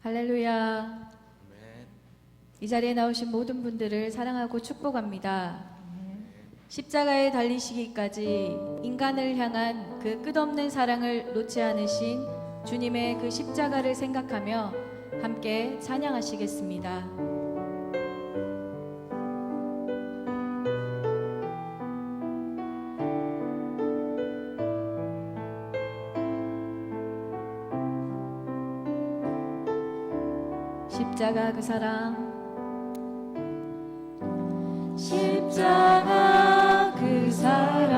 할렐루야. 이 자리에 나오신 모든 분들을 사랑하고 축복합니다. 십자가에 달리시기까지 인간을 향한 그 끝없는 사랑을 놓지 않으신 주님의 그 십자가를 생각하며 함께 찬양하시겠습니다. 십자가 그 사랑, 십자가 그 사랑,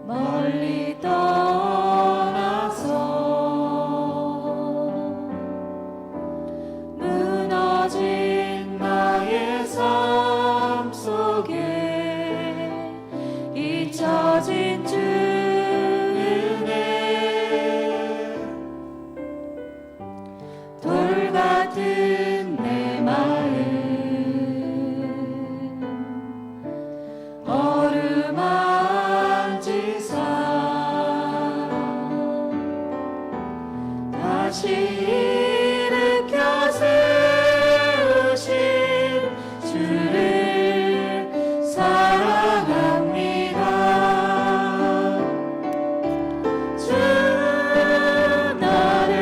멀리 떠나서 무너진 나의 삶 속에 잊혀진 주 같은 내 마음 어루만지사 다시 일으켜 세우신 주를 사랑합니다. 주 나를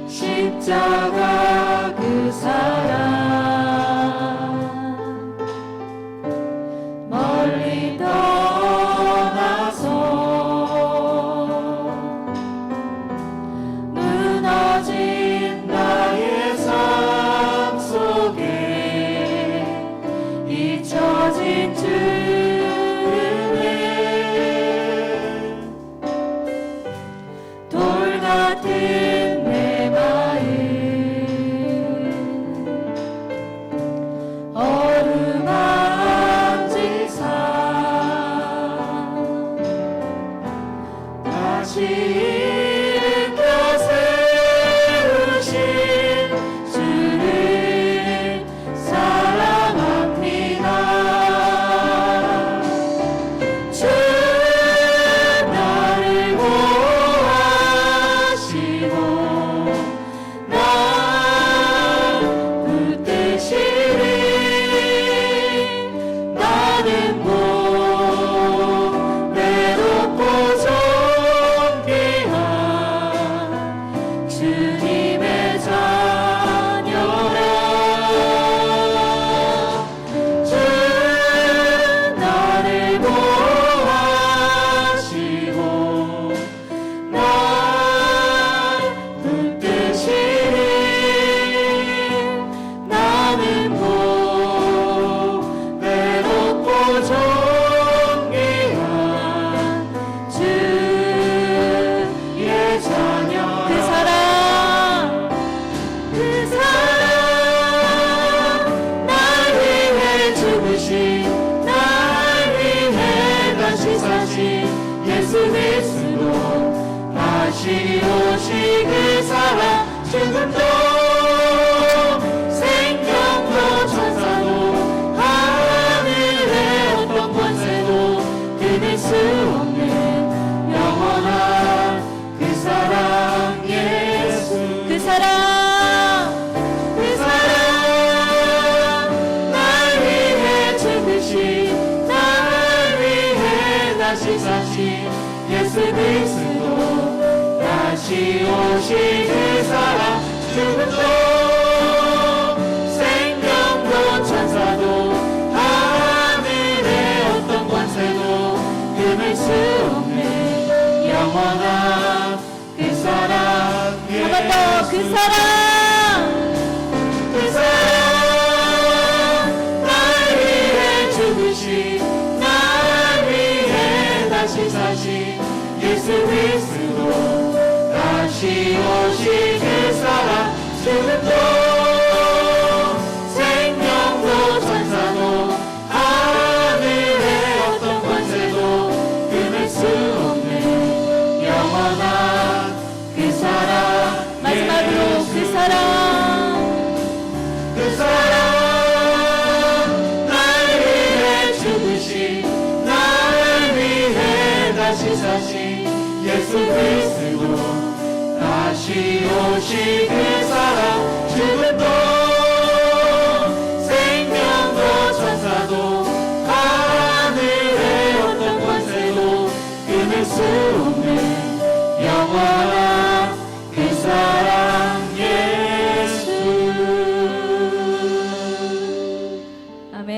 십자가 그 사랑 멀리 떠나서 무너진 나의 삶 속에 잊혀진 주의 돌 같은 내 마음 어루만지사 다시 일으켜 세우신 주를 사랑합니다. 주 나를 보호하시고 날 붙드시리. 나는 못 외롭고 존귀한 주님의 자녀라. 주 나를 보호하시고 날 붙드시리. 나는 못 외롭고 존귀한 주의 자녀. 그 사랑 날 위해 죽으신 날 위해 다시 사신 예수 그리스도 다시 오실 그 사랑 죽음도 생명도 천사도 하늘의 어떤 권세도 끊을 수 없는 영원한 그 사랑 예수. 그 사랑 날 위해 죽으신 날 위해 다시 사신 예수 그리스도 다시 오실 그 사랑 죽음도 생명도 천사도 하늘 번 더 그 사랑, 그 사랑 날 위해 죽으신 날 위해 다시 사신 예수 그리스도 다시 오신 그 사랑 죽음도 생명도 천사도 하늘의 어떤 권세도 끊을 수 없는 영원한 그 사랑 마지막으로 그 사랑, 그 사랑 날 위해 죽으신 날 위해 다시 사신 예수 그리스도 다시 오신 그 사랑 죽음도 생명도 천사도 하늘의 어떤 권세도 끊을 수 없는 영원한 그 사랑 예수. 아멘.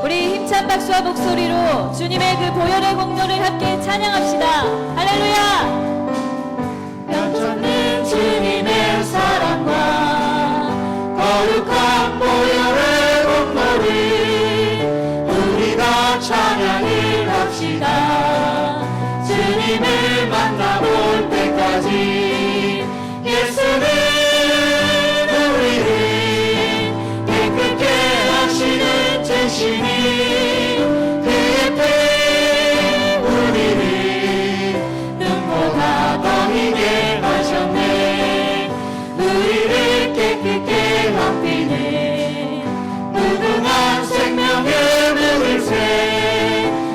우리 힘찬 박수와 목소리로 주님의 그 보혈의 공로를 함께 찬양합시다. 할렐루야. 넘쳐는 주님의 사랑과 거룩한 보혈의 공로를 우리 다 찬양을 합시다. 주님을 만나볼 때까지 예수는 우리를 깨끗게 하시는 진심이 그의 피 우리를 눈보다 더 희게 하셨네. 우리를 깨끗게 합히네. 무궁한 생명의 물새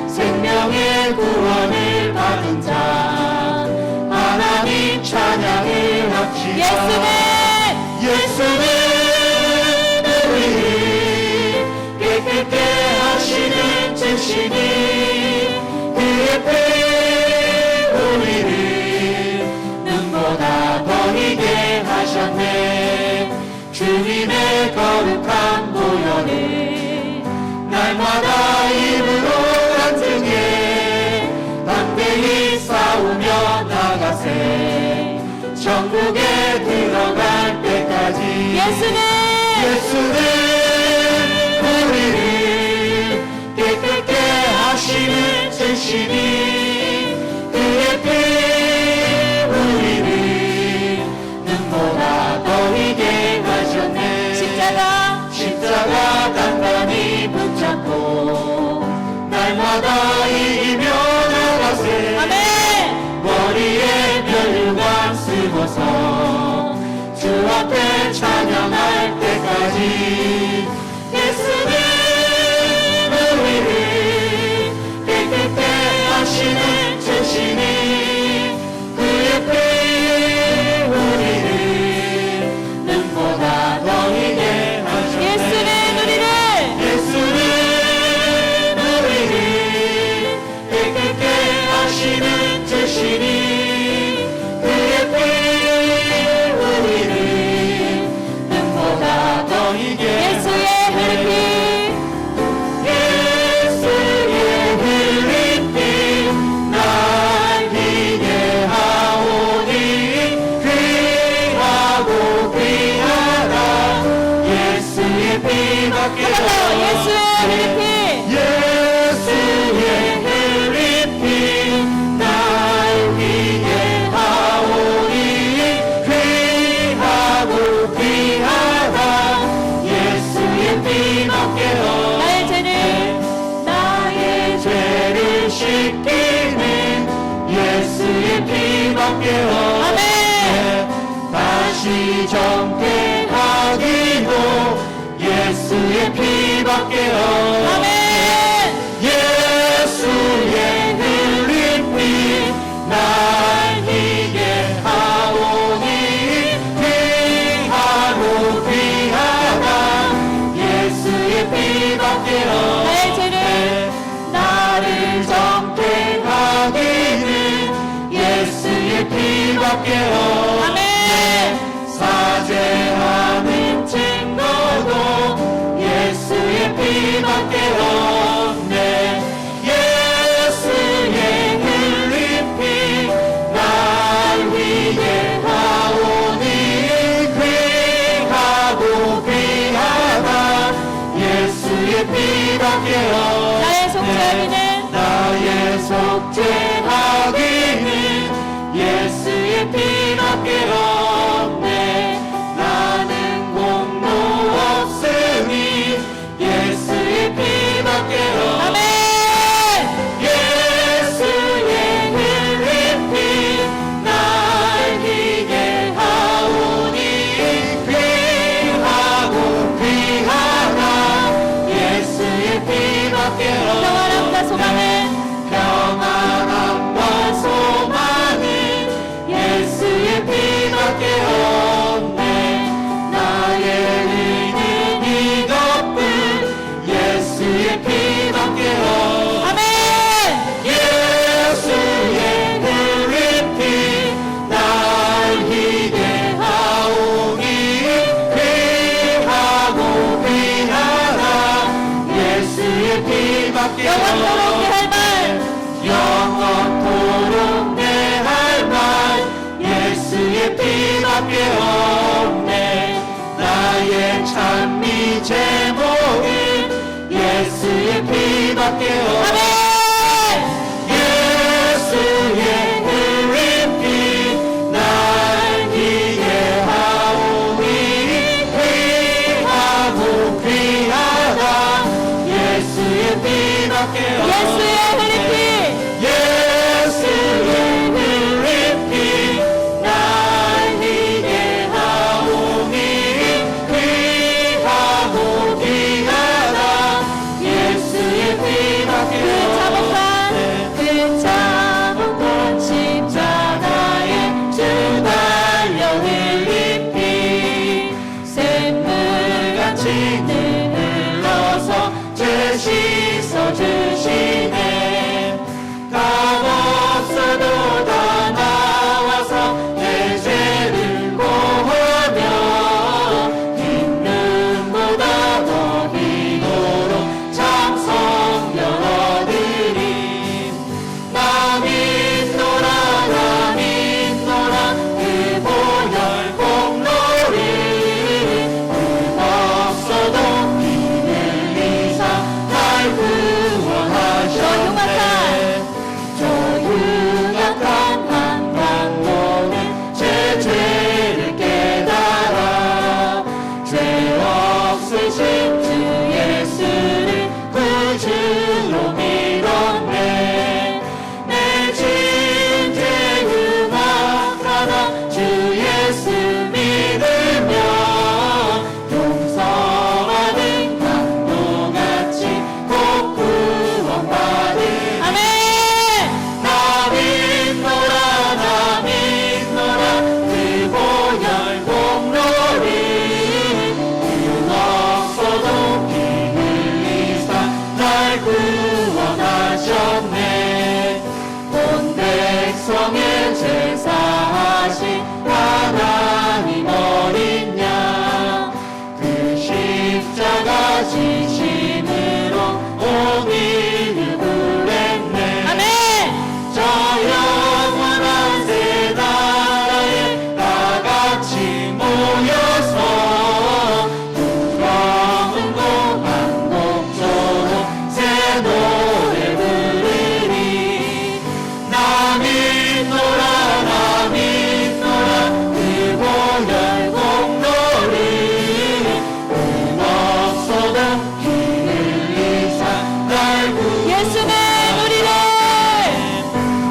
생명의 구원을 받은 자 하나님 찬양을 합시다. 예수는 우리를 깨끗게 하시는 진심이 그의 피 우리를 눈보다 더 희게 하셨네. 주님의 거룩한 보혈을 날마다 입으로 간증해 담대히 싸우며 나가세. 천국에 들어갈 때까지 예수는 우리를 깨끗게 하시는 진심이 그의 피 우리를 눈보다 더 희게 하셨네. 십자가 단단히 붙잡고 날마다 이기며 나가세. 아멘. 머리에 멸류관 쓰고서 주 앞에 찬양할 때까지 예수는 우리를 깨끗게 하시는 진심이 그의 피 우리를 눈보다 더 희게 하셨네. 예수는 우리를 깨끗게 하시는 진심이 그의 피 우리를 눈보다 더 희게 예수의 하셨네. 흐르피, 예수의 흘린 피 날 희게 하오니 귀하고 귀하다. 예수의 피밖에 한 번 더 예수의 흐르피, 예수의 흘린 피 날 희게 하오니 귀하고 귀하다. 예수의 피밖에 나의 죄를 씻기는 예수의 피밖에 없네. 다시 정죄하기도 예수의 피밖에 없네. 아멘. 예수의 흘린 피 날 희게 하오니 귀하고 귀하다. 예수의 피밖에 없네. 나를 정죄하기는 예수의 피밖에 없네. 사죄하는 증거도 예수의 피 피밖에 없네. 예수의 흘린 피 날 위해 하오니 귀하고 귀하다. 예수의 피밖에 없네. 나의 속죄하기는 나의 속죄하기는 예수의 피밖에 없네. 나는 공로 없으니 예수의 피밖에 없네. 아멘. 예수의 흘린 피 날 희게 하오니 귀하고 귀하다. 예수의 피밖에 없네. 평안함과 소망은 평안함과 소망은 예수의 피밖에 없네. 나의 의는 이것뿐 예수의 피밖에 없네. 아멘. 예수의 흘린 피 날 희게 하오니 귀하고 귀하다. 예수의 피밖에 영원토록 없네. 할 말. 영원토록 내 할 말 예수의 피밖에 없네. 나의 찬미 제목은 예수의 피밖에 없네. 아멘. 예수의 흘린 피 날 희게 하오니 귀하고 귀하다. 예수의 피밖에 없네. 예수의 흘린 피. 예수의 흘린 피 날 희게 하오니 귀하고 귀하다. 예수의 피밖에 그 자복한 그 자복한 십자가에 주 달려 흘린 피 샘물같이 늘 흘러서 죄 씻어주시네. 값 없어도 다 나와서 내 죄를 고하며 흰눈보다 더 희노로 참 성령 얻으리. 나 믿노라 나 믿노라 그 보혈 공로를 없어도 피 흘리사 날 구원하셨네. 저 흉악한 한방도는 제 죄를 깨달아 죄 없으신 주 예수를 구주로 믿었네. 내 진죄 흉악하다 주 예수 믿으며 용서받은 강도같이 곧 구원받으리. 아멘. 나 믿노라 나 믿노라 그 보혈 공로를 그 없어도 피 흘리사 날 구원하셨네. 온 백성의 제사하신 하나님 어린 양 그 십자가 지심으로 온 인류 구했네. 아멘. 저 영원한 새 나라에 다 같이 모여서 부러운고 반복처럼 새 노래 부르리. 나 믿노라 나 믿노라 그 보혈 공로를 은 없어도 피 흘리사 날 예수는 우리를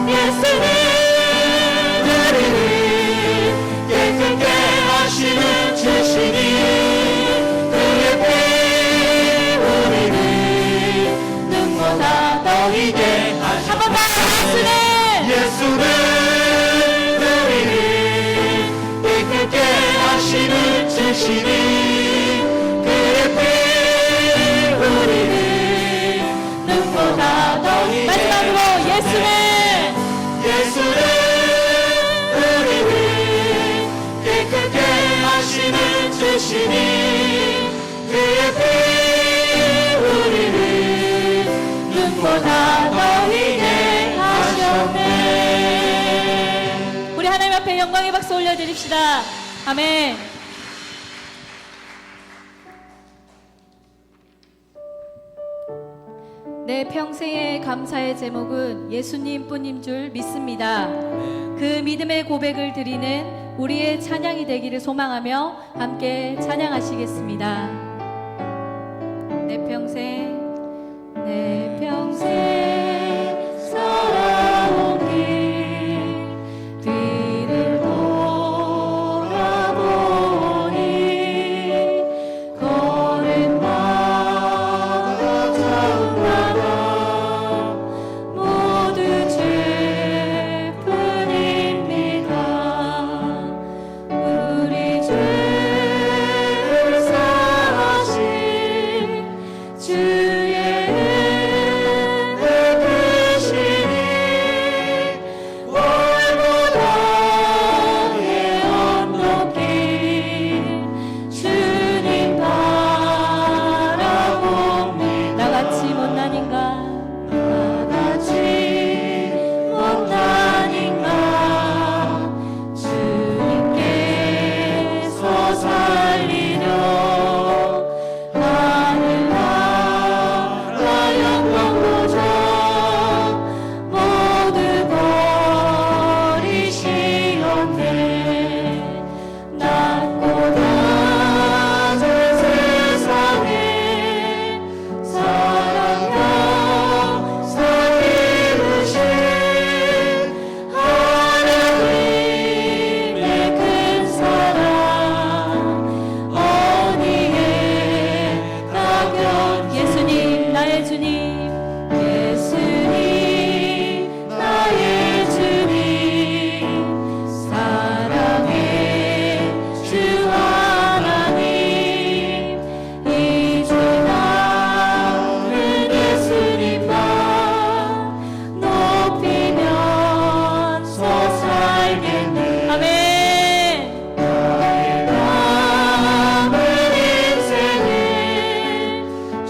예수는 우리를 깨끗게 하시는 주시니 그의 피 우리를 눈보다 더 희게 한 번 더. 예수는 예수는 우리를 깨끗게 하시는 주시니 그의 피 우리를 눈보다 더 희게 마지막으로 예수는 예수는 우리를 깨끗게 하시는 주시니 그의 피 주님께 영광의 박수 올려드립시다. 아멘. 내 평생의 감사의 제목은 예수님 뿐인 줄 믿습니다. 그 믿음의 고백을 드리는 우리의 찬양이 되기를 소망하며 함께 찬양하시겠습니다. 내 평생 살아온 길 뒤를 돌아보니 걸음마다 저마다 모두 죄뿐입니다. 우리 죄를 사하신 주의 은혜 크시니 월보다 헤엄넘길 주님 바라봅니다. 나같이 못난인가 나같이 못난인가 주님께서 살리려 하늘나라 영광도전 모두 버리시었네. 낮고 낮은 세상에 사랑과 사기우신 하나님의 큰 사랑 어디에 가면 예수님 나의 주님 예수님 나의 주님 사랑의 주 하나님 이제 나는 예수님만 높이면서 살겠네. 아멘. 나의 남은 인생을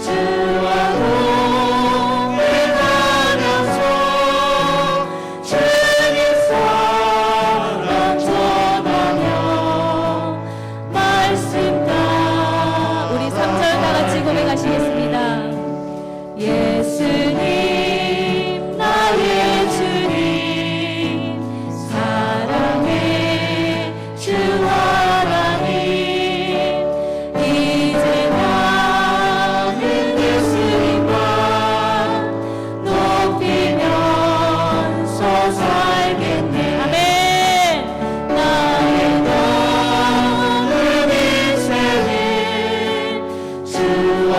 주와 동행하면서 주님 사랑 전하며 말씀 다 우리 3절 다 같이 고백하시겠습니다. 예수님 나의 주님 사랑의 주 하나님 이제 나는 예수님만 높이면서 살겠네. 아멘. 나의 남은 인생을 주와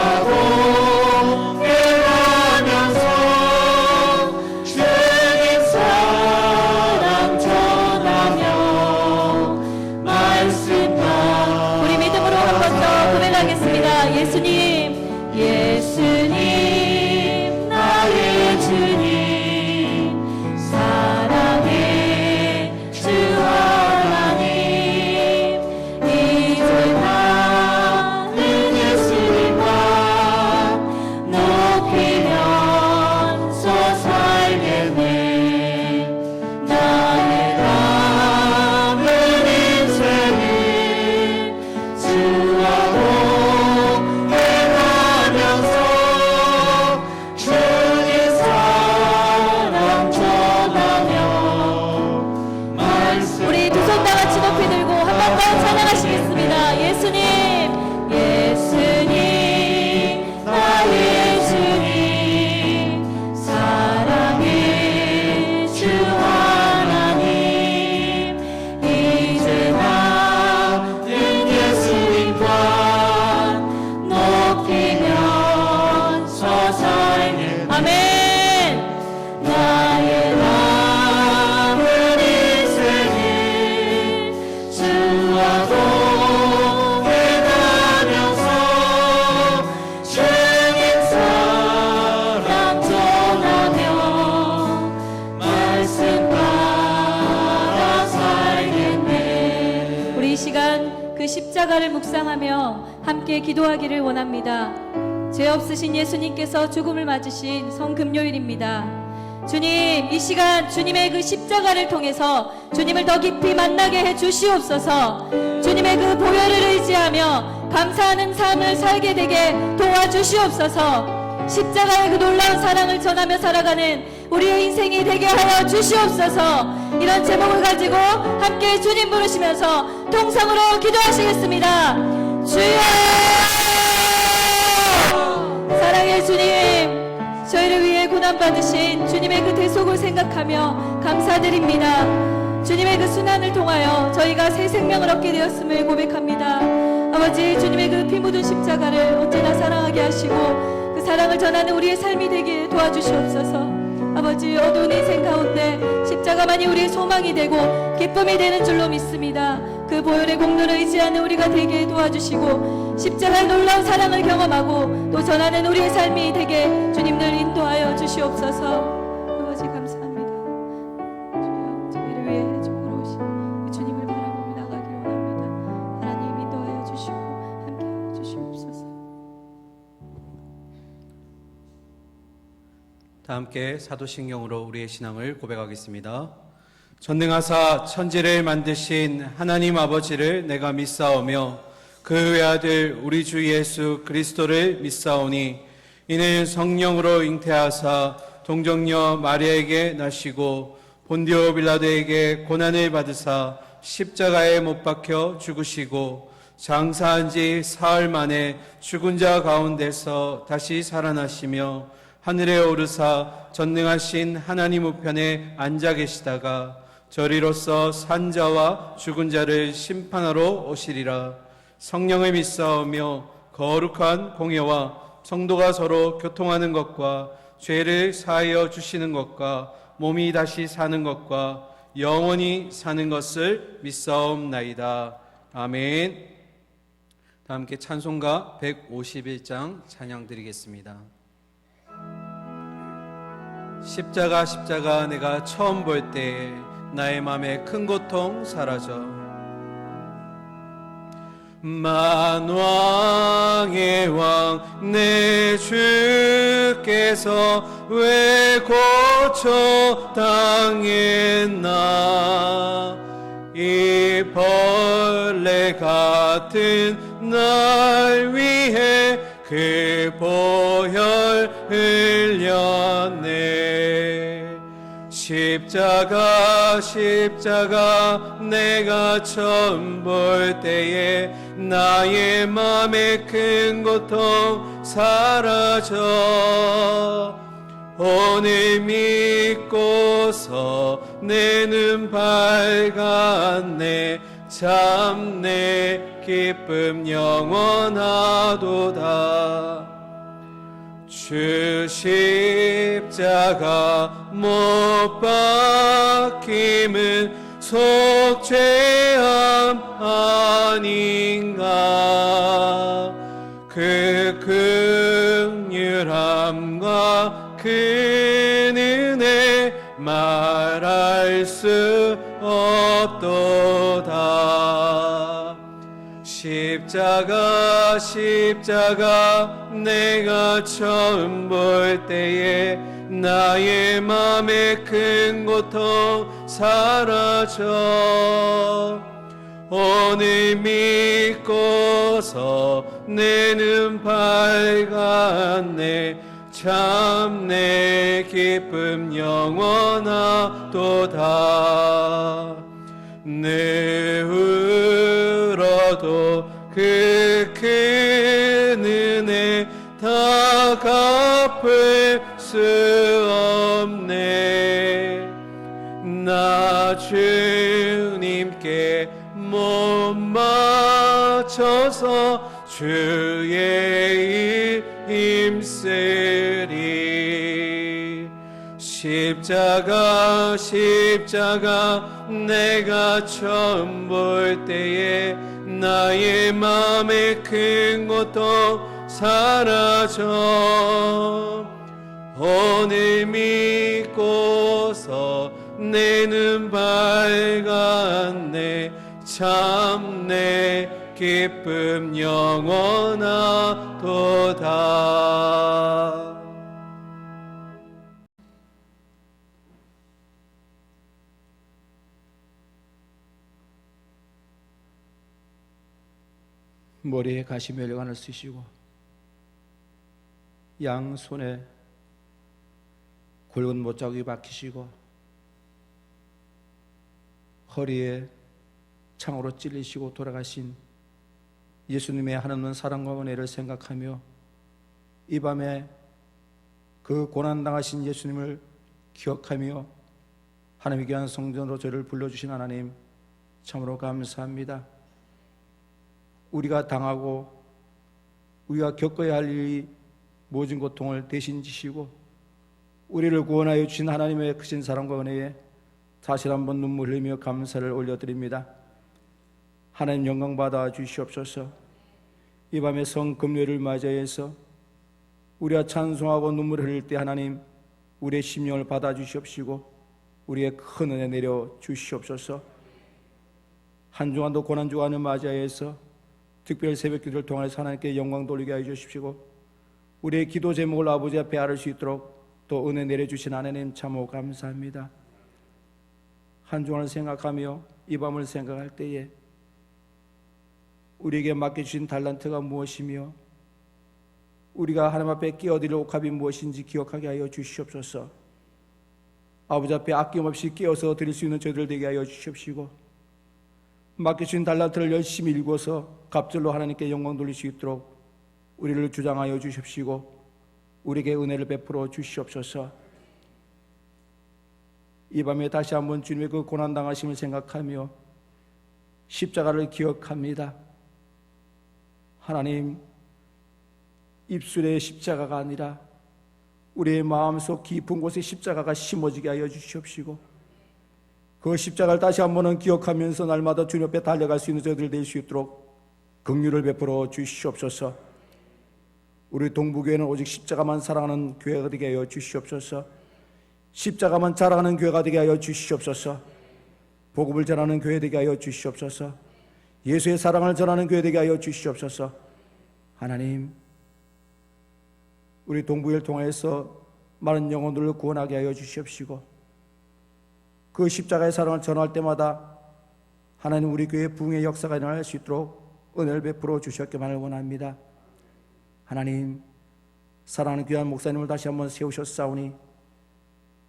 동행하면서 주님 사랑 전하며 말씀 다 우리 믿음으로 한 번 더 고백하겠습니다. 예수님 예수님 나의 주님 사랑의 주 하나님 이제 나는 예수님만 높이면서 살겠네. 나의 남은 인생을 주와 동행하면서 주님 사랑 전하며 말씀 우리 두 손 다 같이 높이 들고 한 번 더 찬양하시겠습니다. 예수님 예수님 나의 주님 사랑의 주 하나님 이제 나는 예수님만 높이면서 살겠네. 아멘. 나의 남은 인생을 주와 동행하면서 주님 사랑 전하며 말씀 따라 살겠네. 우리 이 시간 그 십자가를 묵상하며 함께 기도하기를 원합니다. 죄 없으신 예수님께서 죽음을 맞으신 성금요일입니다. 주님, 이 시간 주님의 그 십자가를 통해서 주님을 더 깊이 만나게 해 주시옵소서. 주님의 그 보혈을 의지하며 감사하는 삶을 살게 되게 도와주시옵소서. 십자가의 그 놀라운 사랑을 전하며 살아가는 우리의 인생이 되게 하여 주시옵소서. 이런 제목을 가지고 함께 주님 부르시면서 통성으로 기도하시겠습니다. 주여! 사랑의 주님, 저희를 위해 고난받으신 주님의 그 대속을 생각하며 감사드립니다. 주님의 그 순환을 통하여 저희가 새 생명을 얻게 되었음을 고백합니다. 아버지, 주님의 그 피 묻은 십자가를 언제나 사랑하게 하시고 그 사랑을 전하는 우리의 삶이 되길 도와주시옵소서. 아버지, 어두운 인생 가운데 십자가만이 우리의 소망이 되고 기쁨이 되는 줄로 믿습니다. 그 보혈의 공로를 의지하는 우리가 되게 도와주시고 십자가의 놀라운 사랑을 경험하고 또 전하는 우리의 삶이 되게 주님들 인도하여 주시옵소서. 아버지, 감사합니다. 주여, 저희를 위해 죽으러 오신 주님을 바라보며 나가길 원합니다. 하나님 인도하여 주시고 함께하여 주시옵소서. 다 함께 사도신경으로 우리의 신앙을 고백하겠습니다. 전능하사 천지를 만드신 하나님 아버지를 내가 믿사오며 그 외아들 우리 주 예수 그리스도를 믿사오니 이는 성령으로 잉태하사 동정녀 마리아에게 나시고 본디오 빌라도에게 고난을 받으사 십자가에 못 박혀 죽으시고 장사한 지 사흘 만에 죽은 자 가운데서 다시 살아나시며 하늘에 오르사 전능하신 하나님 우편에 앉아 계시다가 저리로서 산 자와 죽은 자를 심판하러 오시리라. 성령을 믿사오며 거룩한 공예와 성도가 서로 교통하는 것과 죄를 사하여 주시는 것과 몸이 다시 사는 것과 영원히 사는 것을 믿사옵나이다. 아멘. 다 함께 찬송가 151장 찬양 드리겠습니다. 십자가 십자가 내가 처음 볼 때에 나의 맘에 큰 고통 사라져 만왕의 왕 내 주께서 왜 고쳐 당했나 이 벌레 같은 날 위해 그 보혈 흘렸네. 십자가 십자가 내가 처음 볼 때에 나의 맘에 큰 고통 사라져 오늘 믿고서 내 눈 밝았네. 참 내 기쁨 영원하도다. 주 십자가 못 박힘은 속죄함 아닌가. 그 긍휼함과 그 은혜 말할 수 없도다. 십자가 십자가 내가 처음 볼 때에 나의 맘에 큰 고통 사라져 오늘 믿고서 내 눈 밝았네. 참 내 기쁨 영원하도다. 내 울어도 그 큰 은혜 다 갚을 수 없네. 나 주님께 못 맞춰서 주의 일 힘쓰리. 십자가 십자가 내가 처음 볼 때에 나의 맘에 큰 고통 사라져 오늘 믿고서 내 눈 밝았네. 참 내 기쁨 영원하도다. 머리에 가시면류관을 쓰시고 양손에 굵은 못자국이 박히시고 허리에 창으로 찔리시고 돌아가신 예수님의 한없는 사랑과 은혜를 생각하며 이 밤에 그 고난당하신 예수님을 기억하며 하나님의 귀한 성전으로 저를 불러주신 하나님 참으로 감사합니다. 우리가 당하고 우리가 겪어야 할 일이 모든 고통을 대신 지시고 우리를 구원하여 주신 하나님의 크신 사랑과 은혜에 다시 한번 눈물 흘리며 감사를 올려드립니다. 하나님 영광 받아 주시옵소서. 이 밤에 성금요일을 맞이해서 우리가 찬송하고 눈물 흘릴 때 하나님 우리의 심령을 받아 주시옵시고 우리의 큰 은혜 내려 주시옵소서. 한 주간도 고난 주간을 맞이해서 특별 새벽 기도를 통해서 하나님께 영광 돌리게 하여 주십시고 우리의 기도 제목을 아버지 앞에 아를 수 있도록 또 은혜 내려주신 하나님 참으로 감사합니다. 한 주간을 생각하며 이 밤을 생각할 때에 우리에게 맡겨주신 달란트가 무엇이며 우리가 하나님 앞에 끼어드릴 옥합이 무엇인지 기억하게 하여 주시옵소서. 아버지 앞에 아낌없이 끼어서 드릴 수 있는 저희들 되게 하여 주시옵시고 맡겨주신 달란트를 열심히 읽어서 갑절로 하나님께 영광 돌릴 수 있도록 우리를 주장하여 주십시고 우리에게 은혜를 베풀어 주시옵소서. 이 밤에 다시 한번 주님의 그 고난당하심을 생각하며 십자가를 기억합니다. 하나님, 입술의 십자가가 아니라 우리의 마음속 깊은 곳에 십자가가 심어지게 하여 주시옵시고 그 십자가를 다시 한번은 기억하면서 날마다 주님 앞에 달려갈 수 있는 저희들 될 수 있도록 긍휼을 베풀어 주시옵소서. 우리 동부교회는 오직 십자가만 사랑하는 교회가 되게 하여 주시옵소서. 십자가만 자랑하는 교회가 되게 하여 주시옵소서. 복음을 전하는 교회 되게 하여 주시옵소서. 예수의 사랑을 전하는 교회 되게 하여 주시옵소서. 하나님, 우리 동부교회를 통해서 많은 영혼들을 구원하게 하여 주시옵시고 그 십자가의 사랑을 전할 때마다 하나님 우리 교회의 부흥의 역사가 일어날 수 있도록 은혜를 베풀어 주셨기만을 원합니다. 하나님, 사랑하는 귀한 목사님을 다시 한번 세우셨사오니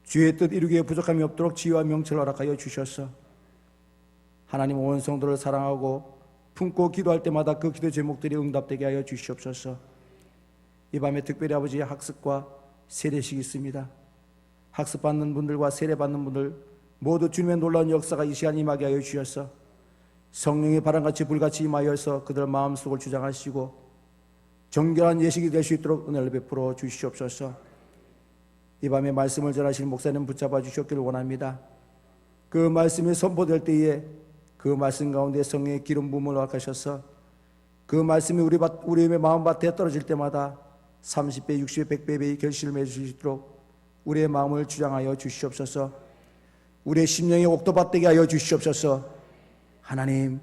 주의 뜻 이루기에 부족함이 없도록 지혜와 명철을 허락하여 주셔서 하나님 온 성도를 사랑하고 품고 기도할 때마다 그 기도 제목들이 응답되게 하여 주시옵소서. 이 밤에 특별히 아버지의 학습과 세례식이 있습니다. 학습받는 분들과 세례받는 분들 모두 주님의 놀라운 역사가 이 시간 임하게 하여 주셔서 성령의 바람같이 불같이 임하여서 그들 마음속을 주장하시고 정결한 예식이 될 수 있도록 은혜를 베풀어 주시옵소서. 이 밤에 말씀을 전하실 목사님 붙잡아 주셨기를 원합니다. 그 말씀이 선포될 때에 그 말씀 가운데 성령의 기름 부음을 허락하셔서 그 말씀이 우리의 마음밭에 떨어질 때마다 30배, 60배, 100배의 결실을 맺을 수 있도록 우리의 마음을 주장하여 주시옵소서. 우리의 심령이 옥토밭 되게 하여 주시옵소서. 하나님,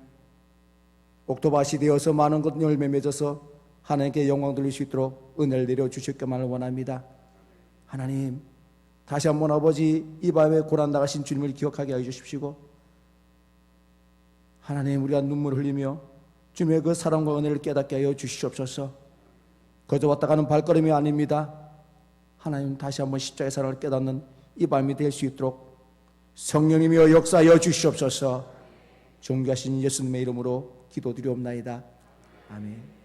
옥토밭이 되어서 많은 것 열매 맺어서 하나님께 영광 돌릴 수 있도록 은혜를 내려 주셨기만을 원합니다. 하나님, 다시 한번 아버지 이 밤에 고난당하신 주님을 기억하게 하여 주십시고 하나님, 우리가 눈물을 흘리며 주님의 그 사랑과 은혜를 깨닫게 하여 주시옵소서. 거저 왔다 가는 발걸음이 아닙니다. 하나님, 다시 한번 십자가의 사랑을 깨닫는 이 밤이 될 수 있도록 성령님이여 역사하여 주시옵소서. 존귀하신 예수님의 이름으로 기도드리옵나이다. 아멘.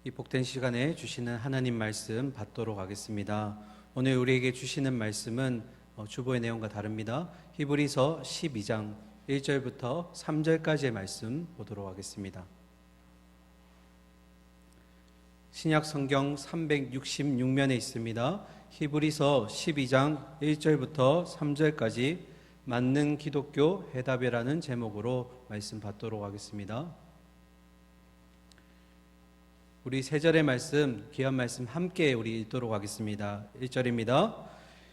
이 복된 시간에 주시는 하나님 말씀 받도록 하겠습니다. 오늘 우리에게 주시는 말씀은 주보의 내용과 다릅니다. 히브리서 12장 1절부터 3절까지의 말씀 보도록 하겠습니다. 신약 성경 366면에 있습니다. 히브리서 12장 1절부터 3절까지 맞는 기독교 해답이라는 제목으로 말씀 받도록 하겠습니다. 우리 세 절의 말씀, 귀한 말씀 함께 우리 읽도록 하겠습니다. 1절입니다.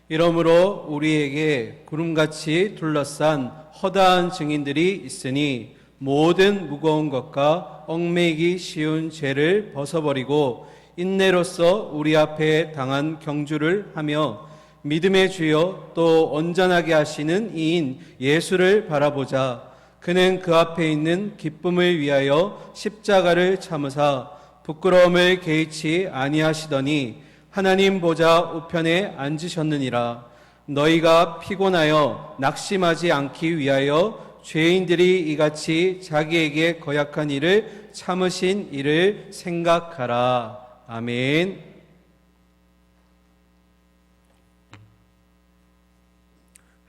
이러므로 우리에게 구름같이 둘러싼 허다한 증인들이 있으니 모든 무거운 것과 얽매이기 쉬운 죄를 벗어버리고 인내로써 우리 앞에 당한 경주를 하며 믿음의 주여 또 온전하게 하시는 이인 예수를 바라보자. 그는 그 앞에 있는 기쁨을 위하여 십자가를 참으사 부끄러움을 개의치 아니하시더니 하나님 보좌 우편에 앉으셨느니라. 너희가 피곤하여 낙심하지 않기 위하여 죄인들이 이같이 자기에게 거역한 일을 참으신 이를 생각하라. 아멘.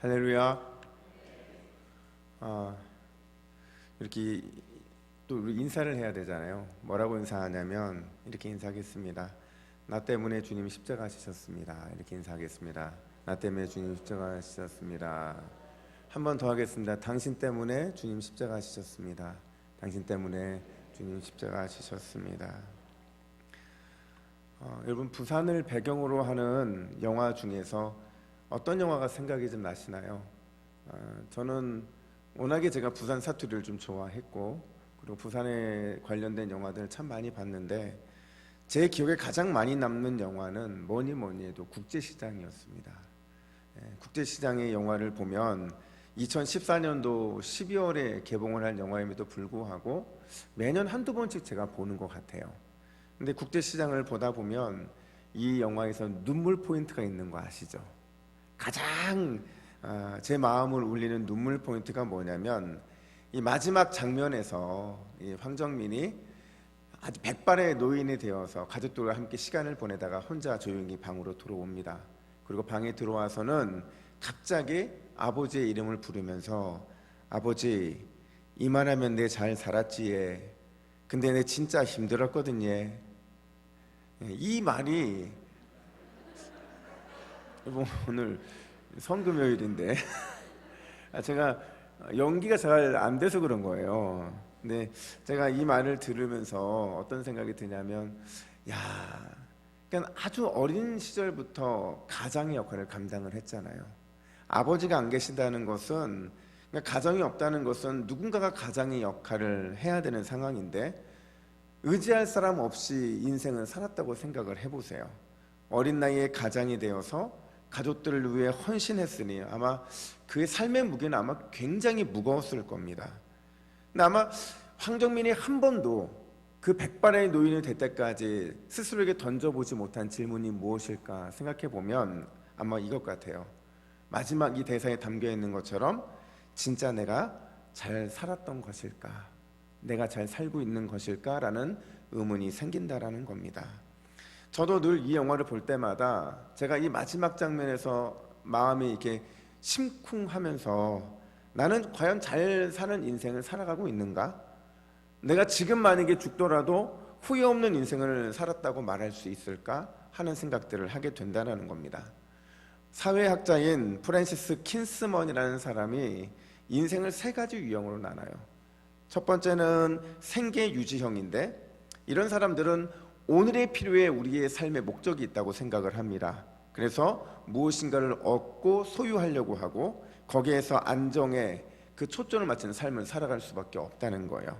할렐루야. 이렇게 또 우리 인사를 해야 되잖아요. 뭐라고 인사하냐면 이렇게 인사하겠습니다. 나 때문에 주님 십자가 지셨습니다. 이렇게 인사하겠습니다. 나 때문에 주님 십자가 지셨습니다. 한 번 더 하겠습니다. 당신 때문에 주님 십자가 지셨습니다. 당신 때문에 주님 십자가 지셨습니다. 여러분, 부산을 배경으로 하는 영화 중에서 어떤 영화가 생각이 좀 나시나요? 저는 워낙에 제가 부산 사투리를 좀 좋아했고 그리고 부산에 관련된 영화들을 참 많이 봤는데 제 기억에 가장 많이 남는 영화는 뭐니 해도 국제시장이었습니다. 국제시장의 영화를 보면 2014년도 12월에 개봉을 한 영화임에도 불구하고 매년 한두 번씩 제가 보는 것 같아요. 근데 국제시장을 보다 보면 이 영화에서 눈물 포인트가 있는 거 아시죠? 가장 제 마음을 울리는 눈물 포인트가 뭐냐면 이 마지막 장면에서 이 황정민이 아주 백발의 노인이 되어서 가족들과 함께 시간을 보내다가 혼자 조용히 방으로 들어옵니다. 그리고 방에 들어와서는 갑자기 아버지의 이름을 부르면서 아버지, 이만하면 내 잘 살았지 예. 근데 내 진짜 힘들었거든요. 이 말이 오늘 성금요일인데 제가 연기가 잘 안 돼서 그런 거예요. 근데 제가 이 말을 들으면서 어떤 생각이 드냐면 그러니까 아주 어린 시절부터 가장의 역할을 감당을 했잖아요. 아버지가 안 계신다는 것은 그러니까 가정이 없다는 것은 누군가가 가장의 역할을 해야 되는 상황인데 의지할 사람 없이 인생을 살았다고 생각을 해보세요. 어린 나이에 가장이 되어서 가족들을 위해 헌신했으니 아마 그의 삶의 무게는 아마 굉장히 무거웠을 겁니다. 근데 아마 황정민이 한 번도 그 백발의 노인이 될 때까지 스스로에게 던져보지 못한 질문이 무엇일까 생각해 보면 아마 이것 같아요. 마지막 이 대사에 담겨 있는 것처럼 진짜 내가 잘 살았던 것일까? 내가 잘 살고 있는 것일까라는 의문이 생긴다라는 겁니다. 저도 늘 이 영화를 볼 때마다 제가 이 마지막 장면에서 마음이 이렇게 심쿵하면서 나는 과연 잘 사는 인생을 살아가고 있는가? 내가 지금 만약에 죽더라도 후회 없는 인생을 살았다고 말할 수 있을까? 하는 생각들을 하게 된다는 겁니다. 사회학자인 프랜시스 킨스먼이라는 사람이 인생을 세 가지 유형으로 나눠요. 첫 번째는 생계 유지형인데 이런 사람들은 오늘의 필요에 우리의 삶의 목적이 있다고 생각을 합니다. 그래서 무엇인가를 얻고 소유하려고 하고 거기에서 안정에 그 초점을 맞춘 삶을 살아갈 수밖에 없다는 거예요.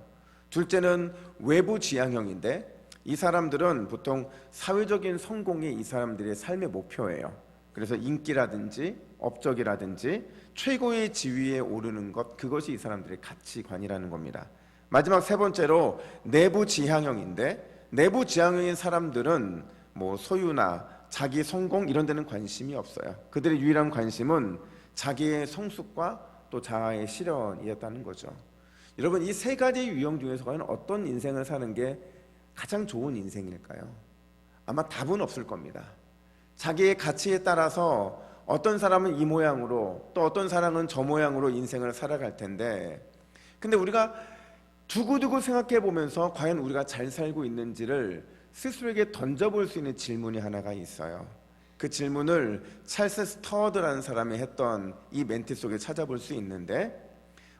둘째는 외부 지향형인데 이 사람들은 보통 사회적인 성공이 이 사람들의 삶의 목표예요. 그래서 인기라든지 업적이라든지 최고의 지위에 오르는 것, 그것이 이 사람들의 가치관이라는 겁니다. 마지막 세 번째로 내부 지향형인데 내부 지향형인 사람들은 뭐 소유나 자기 성공 이런 데는 관심이 없어요. 그들의 유일한 관심은 자기의 성숙과 또 자아의 실현이었다는 거죠. 여러분, 이 세 가지 유형 중에서 과연 어떤 인생을 사는 게 가장 좋은 인생일까요? 아마 답은 없을 겁니다. 자기의 가치에 따라서 어떤 사람은 이 모양으로 또 어떤 사람은 저 모양으로 인생을 살아갈 텐데 근데 우리가 두고두고 생각해 보면서 과연 우리가 잘 살고 있는지를 스스로에게 던져볼 수 있는 질문이 하나가 있어요. 그 질문을 찰스 스터드라는 사람이 했던 이 멘트 속에 찾아볼 수 있는데,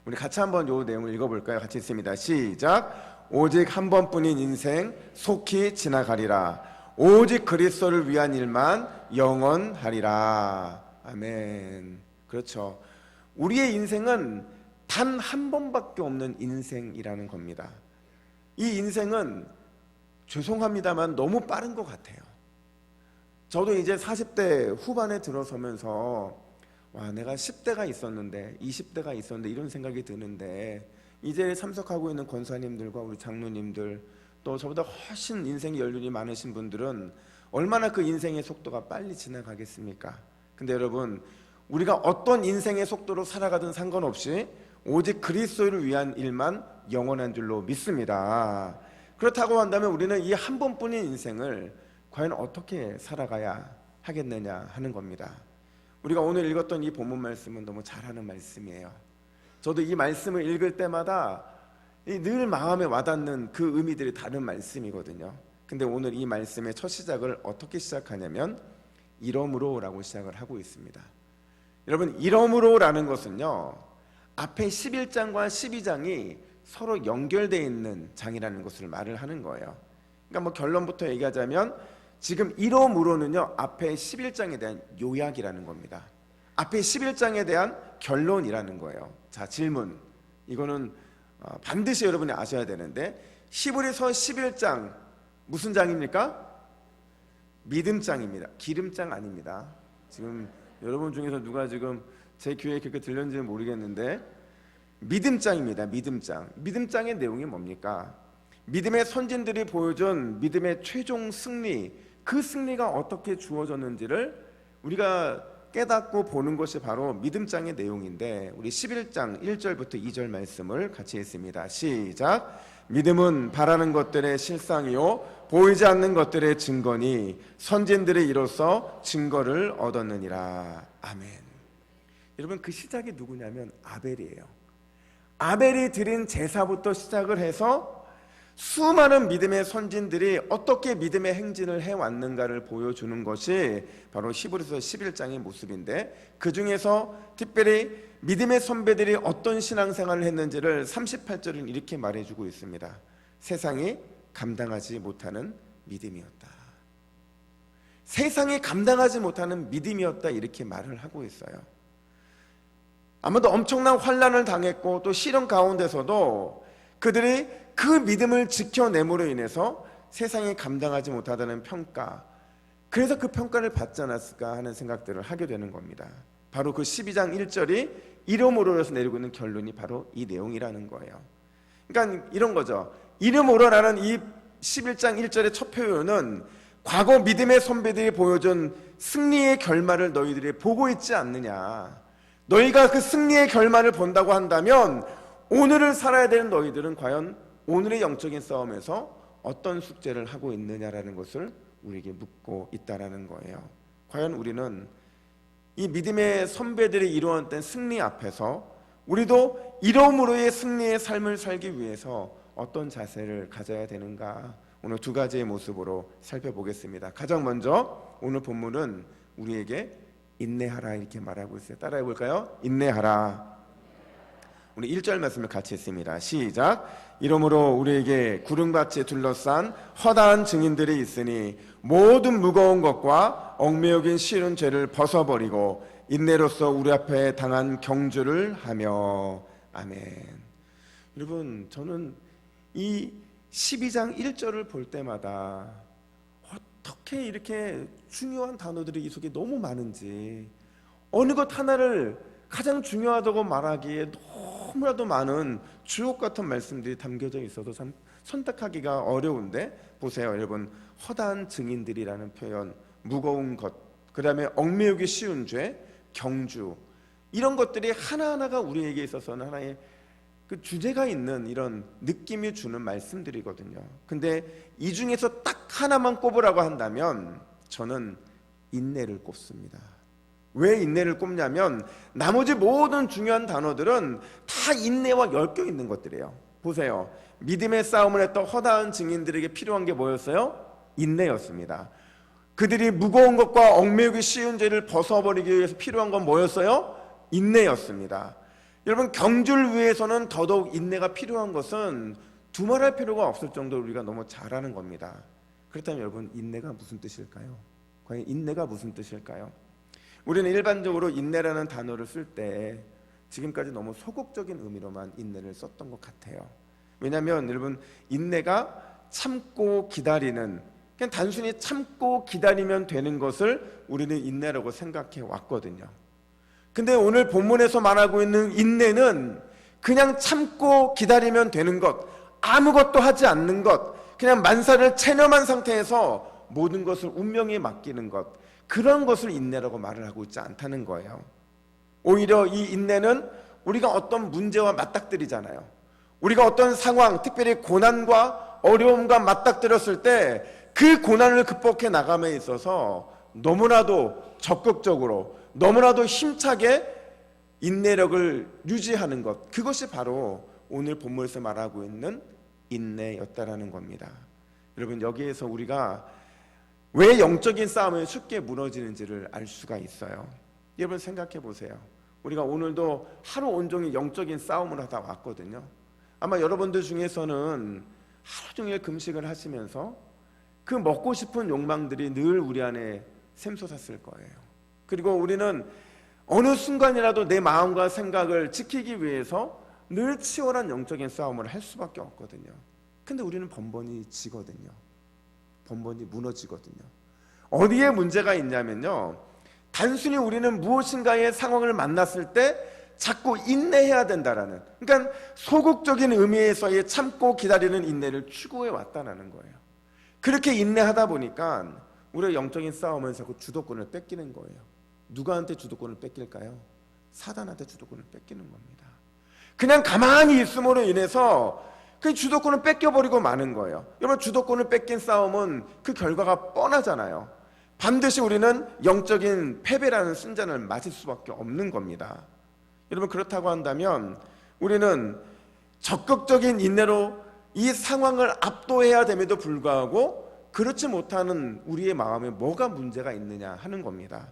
우리 같이 한번 이 내용을 읽어볼까요? 같이 읽습니다. 시작. 오직 한 번뿐인 인생 속히 지나가리라. 오직 그리스도를 위한 일만 영원하리라. 아멘. 그렇죠. 우리의 인생은 단 한 번밖에 없는 인생이라는 겁니다. 이 인생은 죄송합니다만 너무 빠른 것 같아요. 저도 이제 40대 후반에 들어서면서 와, 내가 10대가 있었는데 20대가 있었는데 이런 생각이 드는데, 이제 참석하고 있는 권사님들과 우리 장로님들, 또 저보다 훨씬 인생의 연륜이 많으신 분들은 얼마나 그 인생의 속도가 빨리 지나가겠습니까? 근데 여러분, 우리가 어떤 인생의 속도로 살아가든 상관없이 오직 그리스도를 위한 일만 영원한 줄로 믿습니다. 그렇다고 한다면 우리는 이 한 번뿐인 인생을 과연 어떻게 살아가야 하겠느냐 하는 겁니다. 우리가 오늘 읽었던 이 본문 말씀은 너무 잘하는 말씀이에요. 저도 이 말씀을 읽을 때마다 늘 마음에 와닿는 그 의미들이 다른 말씀이거든요. 근데 오늘 이 말씀의 첫 시작을 어떻게 시작하냐면 이러므로 라고 시작을 하고 있습니다. 여러분, 이러므로라는 것은요, 앞에 11장과 12장이 서로 연결되어 있는 장이라는 것을 말을 하는 거예요. 그러니까 뭐 결론부터 얘기하자면 지금 이러므로는요, 앞에 11장에 대한 요약이라는 겁니다. 앞에 11장에 대한 결론이라는 거예요. 자, 질문. 이거는 반드시 여러분이 아셔야 되는데, 히브리서 11장 무슨 장입니까? 믿음장입니다. 기름장 아닙니다. 지금 여러분 중에서 누가 지금 제 귀에 그렇게 들렸는지는 모르겠는데 믿음장입니다. 믿음장. 믿음장의 내용이 뭡니까? 믿음의 선진들이 보여준 믿음의 최종 승리, 그 승리가 어떻게 주어졌는지를 우리가 깨닫고 보는 것이 바로 믿음장의 내용인데, 우리 11장 1절부터 2절 말씀을 같이 읽습니다. 시작. 믿음은 바라는 것들의 실상이요 보이지 않는 것들의 증거니 선진들의 이로써 증거를 얻었느니라. 아멘. 여러분, 그 시작이 누구냐면 아벨이에요. 아벨이 드린 제사부터 시작을 해서 수많은 믿음의 선진들이 어떻게 믿음의 행진을 해왔는가를 보여주는 것이 바로 히브리서 11장의 모습인데, 그 중에서 특별히 믿음의 선배들이 어떤 신앙생활을 했는지를 38절은 이렇게 말해주고 있습니다. 세상이 감당하지 못하는 믿음이었다. 세상이 감당하지 못하는 믿음이었다, 이렇게 말을 하고 있어요. 아마도 엄청난 환난을 당했고 또 시련 가운데서도 그들이 그 믿음을 지켜냄으로 인해서 세상이 감당하지 못하다는 평가, 그래서 그 평가를 받지 않았을까 하는 생각들을 하게 되는 겁니다. 바로 그 12장 1절이 이러므로에서 내리고 있는 결론이 바로 이 내용이라는 거예요. 그러니까 이런 거죠. 이러므로라는 이 11장 1절의 첫 표현은 과거 믿음의 선배들이 보여준 승리의 결말을 너희들이 보고 있지 않느냐. 너희가 그 승리의 결말을 본다고 한다면 오늘을 살아야 되는 너희들은 과연 오늘의 영적인 싸움에서 어떤 숙제를 하고 있느냐라는 것을 우리에게 묻고 있다라는 거예요. 과연 우리는 이 믿음의 선배들이 이루어낸 승리 앞에서 우리도 이러므로의 승리의 삶을 살기 위해서 어떤 자세를 가져야 되는가, 오늘 두 가지의 모습으로 살펴보겠습니다. 가장 먼저 오늘 본문은 우리에게 인내하라 이렇게 말하고 있어요. 따라해 볼까요? 인내하라. 우리 1절 말씀을 같이 했습니다. 시작. 이러므로 우리에게 구름같이 둘러싼 허다한 증인들이 있으니 모든 무거운 것과 얽매여긴 싫은 죄를 벗어버리고 인내로서 우리 앞에 당한 경주를 하며. 아멘. 여러분, 저는 이 12장 1절을 볼 때마다 어떻게 이렇게 중요한 단어들이 이 속에 너무 많은지, 어느 것 하나를 가장 중요하다고 말하기에 너무나도 많은 주옥 같은 말씀들이 담겨져 있어서 참 선택하기가 어려운데, 보세요 여러분. 허다한 증인들이라는 표현, 무거운 것, 그 다음에 얽매이기 쉬운 죄, 경주, 이런 것들이 하나하나가 우리에게 있어서는 하나의 그 주제가 있는 이런 느낌이 주는 말씀들이거든요. 근데 이 중에서 딱 하나만 꼽으라고 한다면 저는 인내를 꼽습니다. 왜 인내를 꼽냐면 나머지 모든 중요한 단어들은 다 인내와 엮여 있는 것들이에요. 보세요. 믿음의 싸움을 했던 허다한 증인들에게 필요한 게 뭐였어요? 인내였습니다. 그들이 무거운 것과 얽매이기 쉬운 죄를 벗어버리기 위해서 필요한 건 뭐였어요? 인내였습니다. 여러분, 경주를 위해서는 더더욱 인내가 필요한 것은 두말할 필요가 없을 정도로 우리가 너무 잘하는 겁니다. 그렇다면 여러분, 인내가 무슨 뜻일까요? 과연 인내가 무슨 뜻일까요? 우리는 일반적으로 인내라는 단어를 쓸 때 지금까지 너무 소극적인 의미로만 인내를 썼던 것 같아요. 왜냐하면 여러분, 인내가 참고 기다리는, 그냥 단순히 참고 기다리면 되는 것을 우리는 인내라고 생각해 왔거든요. 근데 오늘 본문에서 말하고 있는 인내는 그냥 참고 기다리면 되는 것, 아무것도 하지 않는 것, 그냥 만사를 체념한 상태에서 모든 것을 운명에 맡기는 것, 그런 것을 인내라고 말을 하고 있지 않다는 거예요. 오히려 이 인내는 우리가 어떤 문제와 맞닥뜨리잖아요. 우리가 어떤 상황, 특별히 고난과 어려움과 맞닥뜨렸을 때 그 고난을 극복해 나감에 있어서 너무나도 적극적으로, 너무나도 힘차게 인내력을 유지하는 것, 그것이 바로 오늘 본문에서 말하고 있는 인내였다라는 겁니다. 여러분, 여기에서 우리가 왜 영적인 싸움이 쉽게 무너지는지를 알 수가 있어요. 여러분, 생각해 보세요. 우리가 오늘도 하루 온종일 영적인 싸움을 하다 왔거든요. 아마 여러분들 중에서는 하루 종일 금식을 하시면서 그 먹고 싶은 욕망들이 늘 우리 안에 샘솟았을 거예요. 그리고 우리는 어느 순간이라도 내 마음과 생각을 지키기 위해서 늘 치열한 영적인 싸움을 할 수밖에 없거든요. 근데 우리는 번번이 지거든요. 번번이 무너지거든요. 어디에 문제가 있냐면요, 단순히 우리는 무엇인가의 상황을 만났을 때 자꾸 인내해야 된다라는, 그러니까 소극적인 의미에서의 참고 기다리는 인내를 추구해 왔다는 거예요. 그렇게 인내하다 보니까 우리가 영적인 싸움을 자꾸 주도권을 뺏기는 거예요. 누구한테 주도권을 뺏길까요? 사단한테 주도권을 뺏기는 겁니다. 그냥 가만히 있음으로 인해서 그 주도권을 뺏겨버리고 마는 거예요. 여러분, 주도권을 뺏긴 싸움은 그 결과가 뻔하잖아요. 반드시 우리는 영적인 패배라는 순잔을 맞을 수밖에 없는 겁니다. 여러분, 그렇다고 한다면 우리는 적극적인 인내로 이 상황을 압도해야 됨에도 불구하고 그렇지 못하는 우리의 마음에 뭐가 문제가 있느냐 하는 겁니다.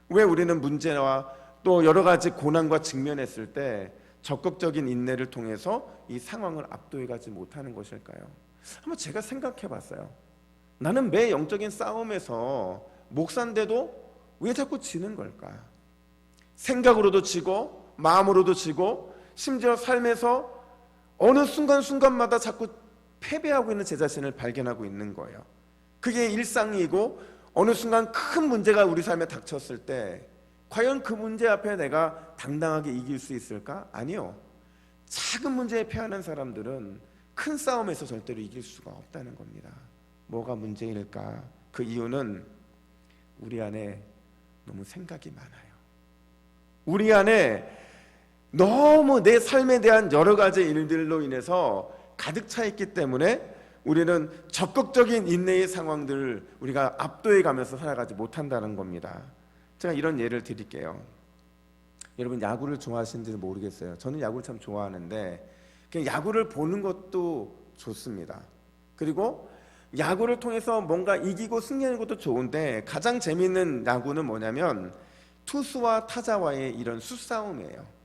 왜 우리는 문제와 또 여러 가지 고난과 직면했을 때 적극적인 인내를 통해서 이 상황을 압도해가지 못하는 것일까요? 한번 제가 생각해 봤어요. 나는 매 영적인 싸움에서 목사인데도 왜 자꾸 지는 걸까? 생각으로도 지고 마음으로도 지고 심지어 삶에서 어느 순간순간마다 자꾸 패배하고 있는 제 자신을 발견하고 있는 거예요. 그게 일상이고 어느 순간 큰 문제가 우리 삶에 닥쳤을 때 과연 그 문제 앞에 내가 당당하게 이길 수 있을까? 아니요. 작은 문제에 패하는 사람들은 큰 싸움에서 절대로 이길 수가 없다는 겁니다. 뭐가 문제일까? 그 이유는 우리 안에 너무 생각이 많아요. 우리 안에 너무 내 삶에 대한 여러 가지 일들로 인해서 가득 차 있기 때문에 우리는 적극적인 인내의 상황들을 우리가 압도해 가면서 살아가지 못한다는 겁니다. 제가 이런 예를 드릴게요. 여러분, 야구를 좋아하시는지는 모르겠어요. 저는 야구를 참 좋아하는데 그냥 야구를 보는 것도 좋습니다. 그리고 야구를 통해서 뭔가 이기고 승리하는 것도 좋은데 가장 재미있는 야구는 뭐냐면 투수와 타자와의 이런 수싸움이에요.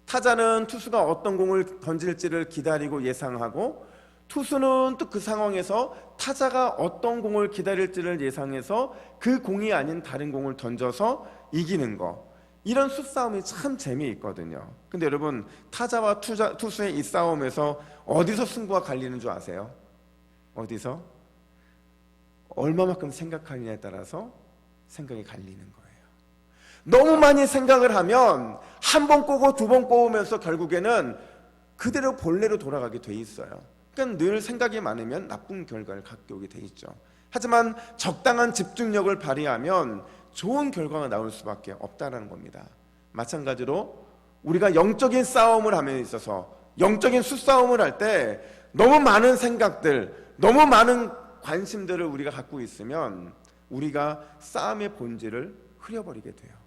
타자는 투수가 어떤 공을 던질지를 기다리고 예상하고 투수는 또 그 상황에서 타자가 어떤 공을 기다릴지를 예상해서 그 공이 아닌 다른 공을 던져서 이기는 거, 이런 수싸움이 참 재미있거든요. 근데 여러분, 타자와 투수의 이 싸움에서 어디서 승부가 갈리는 줄 아세요? 어디서? 얼마만큼 생각하느냐에 따라서 생각이 갈리는 거예요. 너무 많이 생각을 하면 한 번 꼬고 두 번 꼬으면서 결국에는 그대로 본래로 돌아가게 돼 있어요. 그러니까 늘 생각이 많으면 나쁜 결과를 갖게 오게 돼 있죠. 하지만 적당한 집중력을 발휘하면 좋은 결과가 나올 수밖에 없다는 겁니다. 마찬가지로 우리가 영적인 싸움을 함에 있어서, 영적인 수싸움을 할 때 너무 많은 생각들, 너무 많은 관심들을 우리가 갖고 있으면 우리가 싸움의 본질을 흐려버리게 돼요.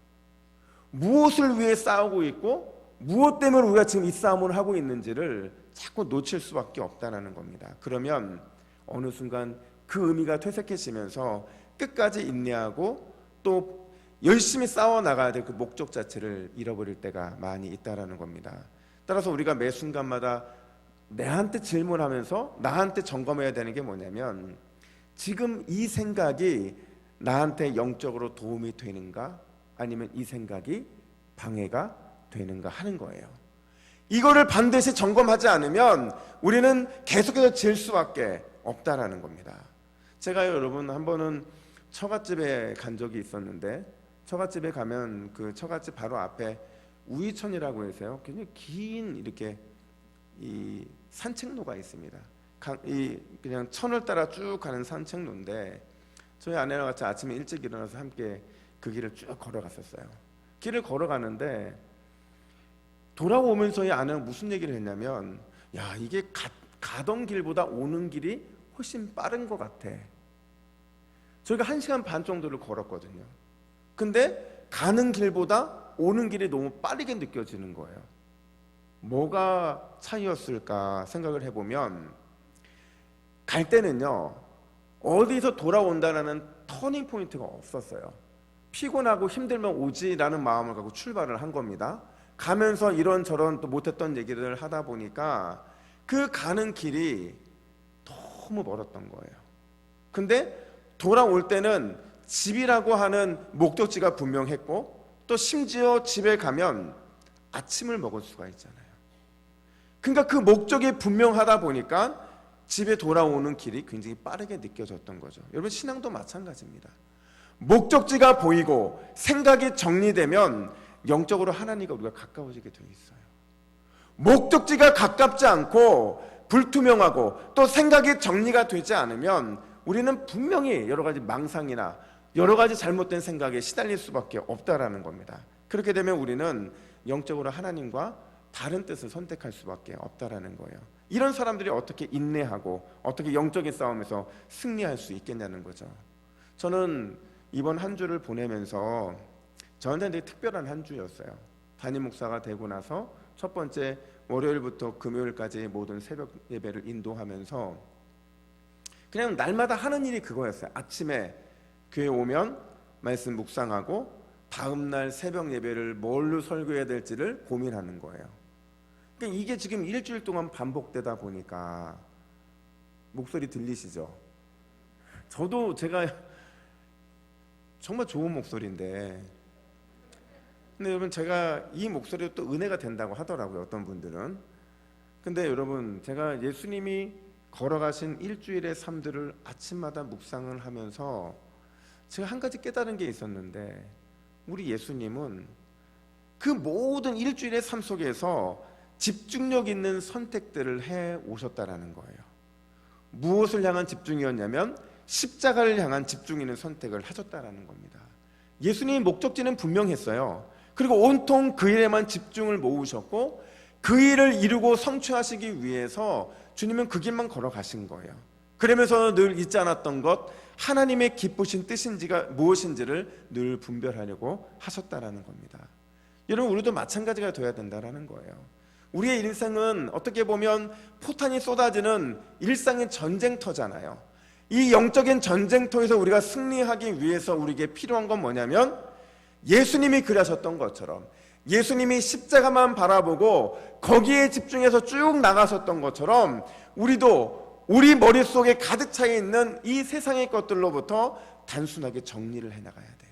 무엇을 위해 싸우고 있고 무엇 때문에 우리가 지금 이 싸움을 하고 있는지를 자꾸 놓칠 수밖에 없다는 겁니다. 그러면 어느 순간 그 의미가 퇴색해지면서 끝까지 인내하고 또 열심히 싸워 나가야 될 그 목적 자체를 잃어버릴 때가 많이 있다라는 겁니다. 따라서 우리가 매 순간마다 내한테 질문하면서 나한테 점검해야 되는 게 뭐냐면, 지금 이 생각이 나한테 영적으로 도움이 되는가, 아니면 이 생각이 방해가 되는가 하는 거예요. 이거를 반드시 점검하지 않으면 우리는 계속해서 질 수밖에 없다라는 겁니다. 제가 여러분 한 번은 처갓집에 간 적이 있었는데, 처갓집에 가면 그 처갓집 바로 앞에 우이천이라고 해서요, 굉장히 긴 이렇게 이 산책로가 있습니다. 그냥 천을 따라 쭉 가는 산책로인데, 저희 아내랑 같이 아침에 일찍 일어나서 함께 그 길을 쭉 걸어갔었어요. 길을 걸어가는데 돌아오면서 저희 아내는 무슨 얘기를 했냐면, 야, 이게 가던 길보다 오는 길이 훨씬 빠른 것 같아. 저희가 1시간 반 정도를 걸었거든요. 근데 가는 길보다 오는 길이 너무 빠르게 느껴지는 거예요. 뭐가 차이였을까 생각을 해보면, 갈 때는요 어디서 돌아온다라는 터닝 포인트가 없었어요. 피곤하고 힘들면 오지라는 마음을 갖고 출발을 한 겁니다. 가면서 이런저런 또 못했던 얘기를 하다 보니까 그 가는 길이 너무 멀었던 거예요. 근데 돌아올 때는 집이라고 하는 목적지가 분명했고, 또 심지어 집에 가면 아침을 먹을 수가 있잖아요. 그러니까 그 목적이 분명하다 보니까 집에 돌아오는 길이 굉장히 빠르게 느껴졌던 거죠. 여러분, 신앙도 마찬가지입니다. 목적지가 보이고 생각이 정리되면 영적으로 하나님과 우리가 가까워지게 되어 있어요. 목적지가 가깝지 않고 불투명하고 또 생각이 정리가 되지 않으면 우리는 분명히 여러 가지 망상이나 여러 가지 잘못된 생각에 시달릴 수밖에 없다라는 겁니다. 그렇게 되면 우리는 영적으로 하나님과 다른 뜻을 선택할 수밖에 없다라는 거예요. 이런 사람들이 어떻게 인내하고 어떻게 영적인 싸움에서 승리할 수 있겠냐는 거죠. 저는 이번 한 주를 보내면서 저한테 되게 특별한 한 주였어요. 담임 목사가 되고 나서 첫 번째 월요일부터 금요일까지 모든 새벽 예배를 인도하면서 그냥 날마다 하는 일이 그거였어요. 아침에 교회 오면 말씀 묵상하고 다음날 새벽 예배를 뭘로 설교해야 될지를 고민하는 거예요. 그러니까 이게 지금 일주일 동안 반복되다 보니까, 목소리 들리시죠? 저도 제가 정말 좋은 목소리인데, 근데 여러분, 제가 이 목소리도 또 은혜가 된다고 하더라고요, 어떤 분들은. 근데 여러분, 제가 예수님이 걸어가신 일주일의 삶들을 아침마다 묵상을 하면서 제가 한 가지 깨달은 게 있었는데, 우리 예수님은 그 모든 일주일의 삶 속에서 집중력 있는 선택들을 해 오셨다라는 거예요. 무엇을 향한 집중이었냐면 십자가를 향한 집중 있는 선택을 하셨다라는 겁니다. 예수님의 목적지는 분명했어요. 그리고 온통 그 일에만 집중을 모으셨고, 그 일을 이루고 성취하시기 위해서 주님은 그 길만 걸어가신 거예요. 그러면서 늘 잊지 않았던 것, 하나님의 기쁘신 뜻인지가 무엇인지를 늘 분별하려고 하셨다라는 겁니다. 여러분, 우리도 마찬가지가 되어야 된다라는 거예요. 우리의 인생은 어떻게 보면 포탄이 쏟아지는 일상의 전쟁터잖아요. 이 영적인 전쟁터에서 우리가 승리하기 위해서 우리에게 필요한 건 뭐냐면, 예수님이 그러셨던 것처럼, 예수님이 십자가만 바라보고 거기에 집중해서 쭉 나가셨던 것처럼, 우리도 우리 머릿속에 가득 차 있는 이 세상의 것들로부터 단순하게 정리를 해나가야 돼요.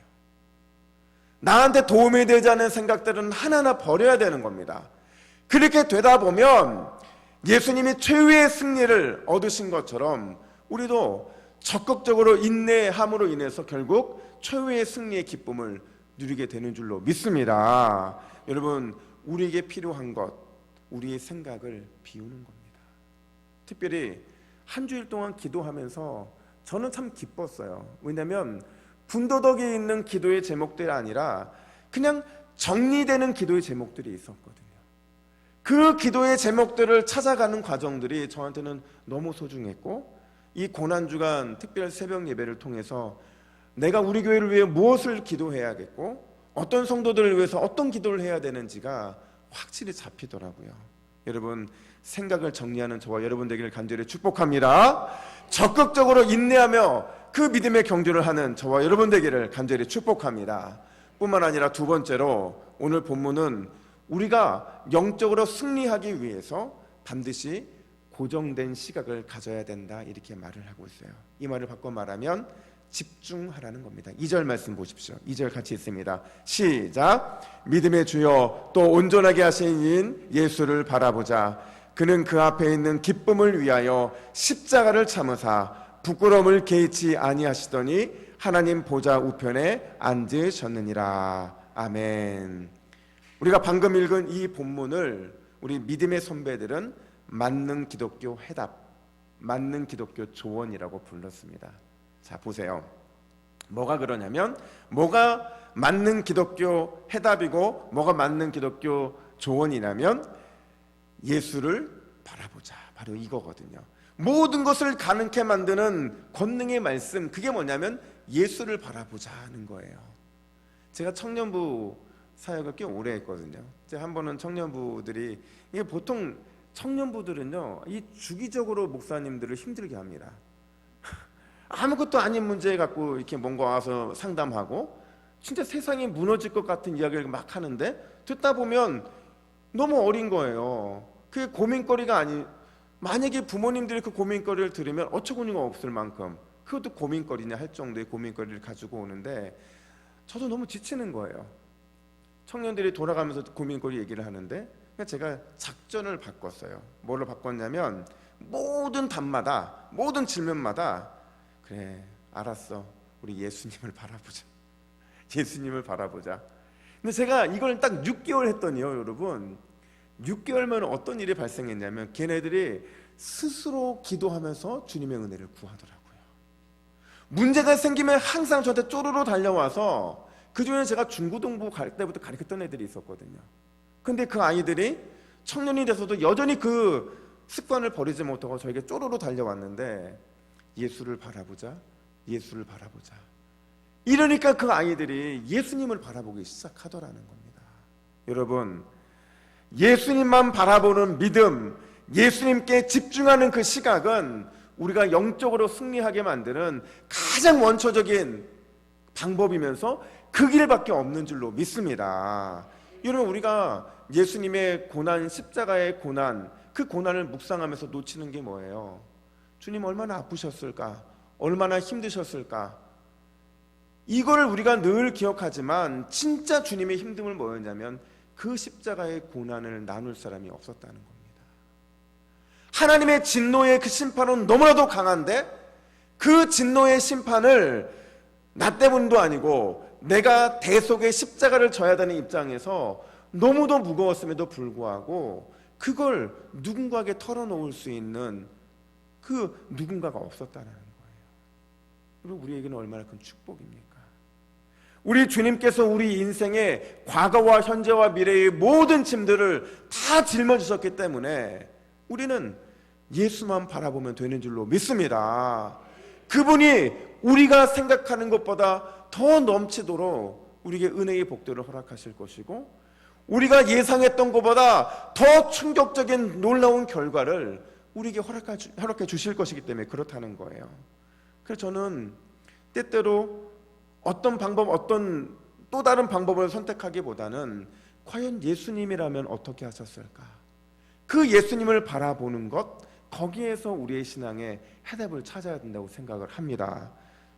나한테 도움이 되지 않는 생각들은 하나하나 버려야 되는 겁니다. 그렇게 되다 보면 예수님이 최후의 승리를 얻으신 것처럼 우리도 적극적으로 인내함으로 인해서 결국 최후의 승리의 기쁨을 누리게 되는 줄로 믿습니다. 여러분, 우리에게 필요한 것, 우리의 생각을 비우는 겁니다. 특별히 한 주일 동안 기도하면서 저는 참 기뻤어요. 왜냐하면 분도덕이 있는 기도의 제목들이 아니라 그냥 정리되는 기도의 제목들이 있었거든요. 그 기도의 제목들을 찾아가는 과정들이 저한테는 너무 소중했고, 이 고난주간 특별 새벽 예배를 통해서 내가 우리 교회를 위해 무엇을 기도해야겠고 어떤 성도들을 위해서 어떤 기도를 해야 되는지가 확실히 잡히더라고요. 여러분, 생각을 정리하는 저와 여러분 되기를 간절히 축복합니다. 적극적으로 인내하며 그 믿음의 경주를 하는 저와 여러분 되기를 간절히 축복합니다. 뿐만 아니라 두 번째로 오늘 본문은 우리가 영적으로 승리하기 위해서 반드시 고정된 시각을 가져야 된다, 이렇게 말을 하고 있어요. 이 말을 바꿔 말하면 집중하라는 겁니다. 2절 말씀 보십시오. 2절 같이 있습니다. 시작. 믿음의 주여 또 온전하게 하신 이인 예수를 바라보자. 그는 그 앞에 있는 기쁨을 위하여 십자가를 참으사 부끄러움을 개의치 아니하시더니 하나님 보좌 우편에 앉으셨느니라. 아멘. 우리가 방금 읽은 이 본문을 우리 믿음의 선배들은 만능 기독교 해답, 만능 기독교 조언이라고 불렀습니다. 자, 보세요. 뭐가 그러냐면, 뭐가 만능 기독교 해답이고 뭐가 만능 기독교 조언이냐면 예수를 바라보자, 바로 이거거든요. 모든 것을 가능케 만드는 권능의 말씀, 그게 뭐냐면 예수를 바라보자 하는 거예요. 제가 청년부 사역을 꽤 오래 했거든요. 제가 한 번은 청년부들이, 이게 보통 청년부들은요, 이 주기적으로 목사님들을 힘들게 합니다. 아무것도 아닌 문제 갖고 이렇게 뭔가 와서 상담하고 진짜 세상이 무너질 것 같은 이야기를 막 하는데 듣다 보면 너무 어린 거예요. 그게 고민거리가 아니, 만약에 부모님들이 그 고민거리를 들으면 어처구니가 없을 만큼 그것도 고민거리냐 할 정도의 고민거리를 가지고 오는데 저도 너무 지치는 거예요. 청년들이 돌아가면서 고민거리 얘기를 하는데 제가 작전을 바꿨어요. 뭐를 바꿨냐면 모든 답마다, 모든 질문마다 그래, 알았어, 우리 예수님을 바라보자. 예수님을 바라보자. 근데 제가 이걸 딱 6개월 했더니요, 여러분, 6개월면 어떤 일이 발생했냐면 걔네들이 스스로 기도하면서 주님의 은혜를 구하더라고요. 문제가 생기면 항상 저한테 쪼르르 달려와서, 그중에 제가 중고등부 갈 때부터 가르쳤던 애들이 있었거든요. 근데 그 아이들이 청년이 돼서도 여전히 그 습관을 버리지 못하고 저에게 쪼르르 달려왔는데 예수를 바라보자, 예수를 바라보자. 이러니까 그 아이들이 예수님을 바라보기 시작하더라는 겁니다. 여러분, 예수님만 바라보는 믿음, 예수님께 집중하는 그 시각은 우리가 영적으로 승리하게 만드는 가장 원초적인 방법이면서 그 길밖에 없는 줄로 믿습니다. 여러분, 우리가 예수님의 고난, 십자가의 고난, 그 고난을 묵상하면서 놓치는 게 뭐예요? 주님 얼마나 아프셨을까? 얼마나 힘드셨을까? 이걸 우리가 늘 기억하지만 진짜 주님의 힘듦을 뭐였냐면 그 십자가의 고난을 나눌 사람이 없었다는 겁니다. 하나님의 진노의 그 심판은 너무나도 강한데 그 진노의 심판을 나 때문도 아니고 내가 대속의 십자가를 져야 되는 입장에서 너무도 무거웠음에도 불구하고 그걸 누군가에게 털어놓을 수 있는 그 누군가가 없었다는 거예요. 그리고 우리에게는 얼마나 큰 축복입니까? 우리 주님께서 우리 인생의 과거와 현재와 미래의 모든 짐들을 다 짊어지셨기 때문에 우리는 예수만 바라보면 되는 줄로 믿습니다. 그분이 우리가 생각하는 것보다 더 넘치도록 우리에게 은혜의 복들을 허락하실 것이고 우리가 예상했던 것보다 더 충격적인 놀라운 결과를 우리에게 허락해 주실 것이기 때문에 그렇다는 거예요. 그래서 저는 때때로 어떤 방법, 어떤 또 다른 방법을 선택하기보다는 과연 예수님이라면 어떻게 하셨을까? 그 예수님을 바라보는 것, 거기에서 우리의 신앙의 해답을 찾아야 된다고 생각을 합니다.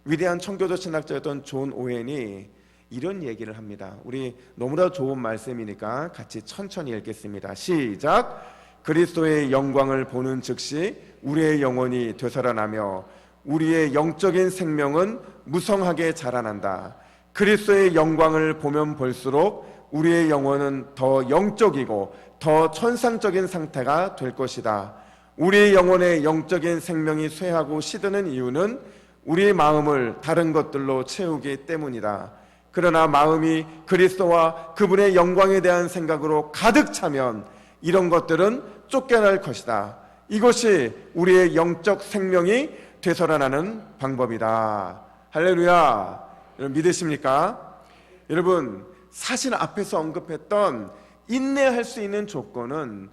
위대한 청교도 신학자였던 존 오웬이 이런 얘기를 합니다. 우리 너무나 좋은 말씀이니까 같이 천천히 읽겠습니다. 시작. 그리스도의 영광을 보는 즉시 우리의 영혼이 되살아나며 우리의 영적인 생명은 무성하게 자라난다. 그리스도의 영광을 보면 볼수록 우리의 영혼은 더 영적이고 더 천상적인 상태가 될 것이다. 우리의 영혼의 영적인 생명이 쇠하고 시드는 이유는 우리의 마음을 다른 것들로 채우기 때문이다. 그러나 마음이 그리스도와 그분의 영광에 대한 생각으로 가득 차면 이런 것들은 쫓겨날 것이다. 이것이 우리의 영적 생명이 되살아나는 방법이다. 할렐루야. 여러분 믿으십니까? 여러분, 사실 앞에서 언급했던 인내할 수 있는 조건은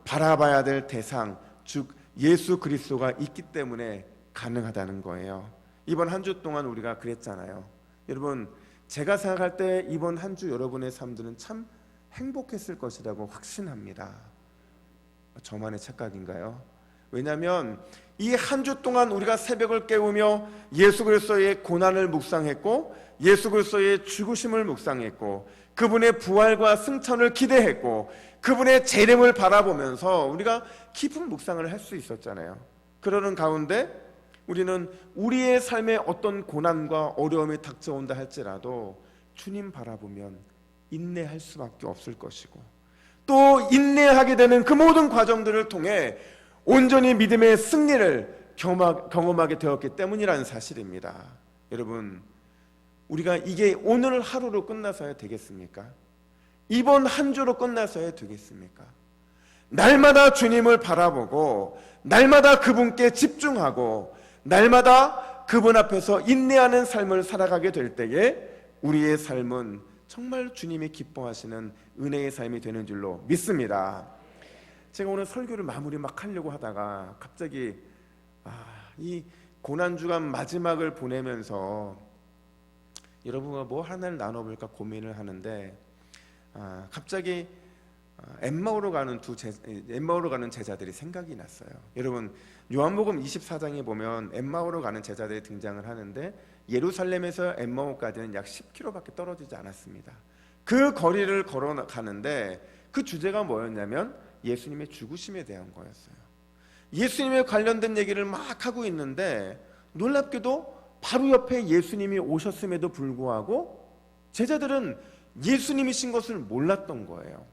바라봐야 될 대상, 즉 예수 그리스도가 있기 때문에 가능하다는 거예요. 이번 한 주 동안 우리가 그랬잖아요. 여러분, 제가 생각할 때 이번 한 주 여러분의 삶들은 참 행복했을 것이라고 확신합니다. 저만의 착각인가요? 왜냐하면 이 한 주 동안 우리가 새벽을 깨우며 예수 그리스도의 고난을 묵상했고, 예수 그리스도의 죽으심을 묵상했고, 그분의 부활과 승천을 기대했고, 그분의 재림을 바라보면서 우리가 깊은 묵상을 할 수 있었잖아요. 그러는 가운데 우리는 우리의 삶에 어떤 고난과 어려움이 닥쳐온다 할지라도 주님 바라보면 인내할 수밖에 없을 것이고, 또 인내하게 되는 그 모든 과정들을 통해 온전히 믿음의 승리를 경험하게 되었기 때문이라는 사실입니다. 여러분, 우리가 이게 오늘 하루로 끝나서야 되겠습니까? 이번 한 주로 끝나서야 되겠습니까? 날마다 주님을 바라보고, 날마다 그분께 집중하고, 날마다 그분 앞에서 인내하는 삶을 살아가게 될 때에 우리의 삶은 정말 주님이 기뻐하시는 은혜의 삶이 되는 줄로 믿습니다. 제가 오늘 설교를 마무리 막 하려고 하다가 갑자기 이 고난주간 마지막을 보내면서 여러분과 뭐 하나를 나눠볼까 고민을 하는데, 갑자기 엠마오로 가는 제자들이 생각이 났어요. 여러분, 요한복음 24장에 보면 엠마오로 가는 제자들이 등장을 하는데, 예루살렘에서 엠마오까지는 약 10km밖에 떨어지지 않았습니다. 그 거리를 걸어가는데 그 주제가 뭐였냐면 예수님의 죽으심에 대한 거였어요. 예수님에 관련된 얘기를 막 하고 있는데, 놀랍게도 바로 옆에 예수님이 오셨음에도 불구하고 제자들은 예수님이신 것을 몰랐던 거예요.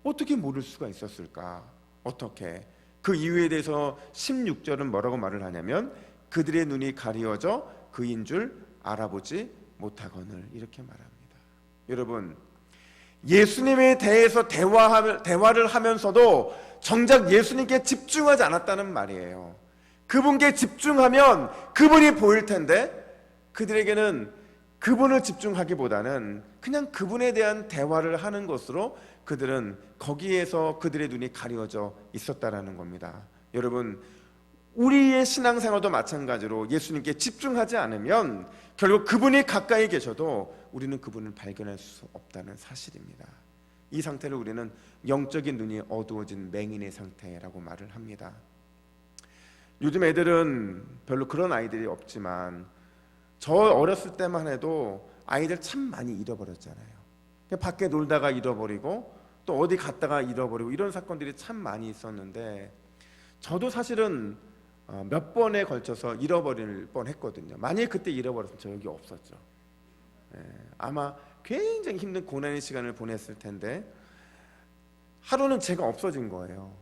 어떻게 모를 수가 있었을까? 어떻게? 그 이유에 대해서 16절은 뭐라고 말을 하냐면, 그들의 눈이 가리워져 그인 줄 알아보지 못하거늘, 이렇게 말합니다. 여러분, 예수님에 대해서 대화를 하면서도 정작 예수님께 집중하지 않았다는 말이에요. 그분께 집중하면 그분이 보일 텐데, 그들에게는 그분을 집중하기보다는 그냥 그분에 대한 대화를 하는 것으로 그들은 거기에서 그들의 눈이 가려져 있었다라는 겁니다. 여러분, 우리의 신앙생활도 마찬가지로 예수님께 집중하지 않으면 결국 그분이 가까이 계셔도 우리는 그분을 발견할 수 없다는 사실입니다. 이 상태를 우리는 영적인 눈이 어두워진 맹인의 상태라고 말을 합니다. 요즘 애들은 별로 그런 아이들이 없지만 저 어렸을 때만 해도 아이들 참 많이 잃어버렸잖아요. 밖에 놀다가 잃어버리고 또 어디 갔다가 잃어버리고 이런 사건들이 참 많이 있었는데, 저도 사실은 몇 번에 걸쳐서 잃어버릴 뻔했거든요. 만약에 그때 잃어버렸으면 저 여기 없었죠. 아마 굉장히 힘든 고난의 시간을 보냈을 텐데, 하루는 제가 없어진 거예요.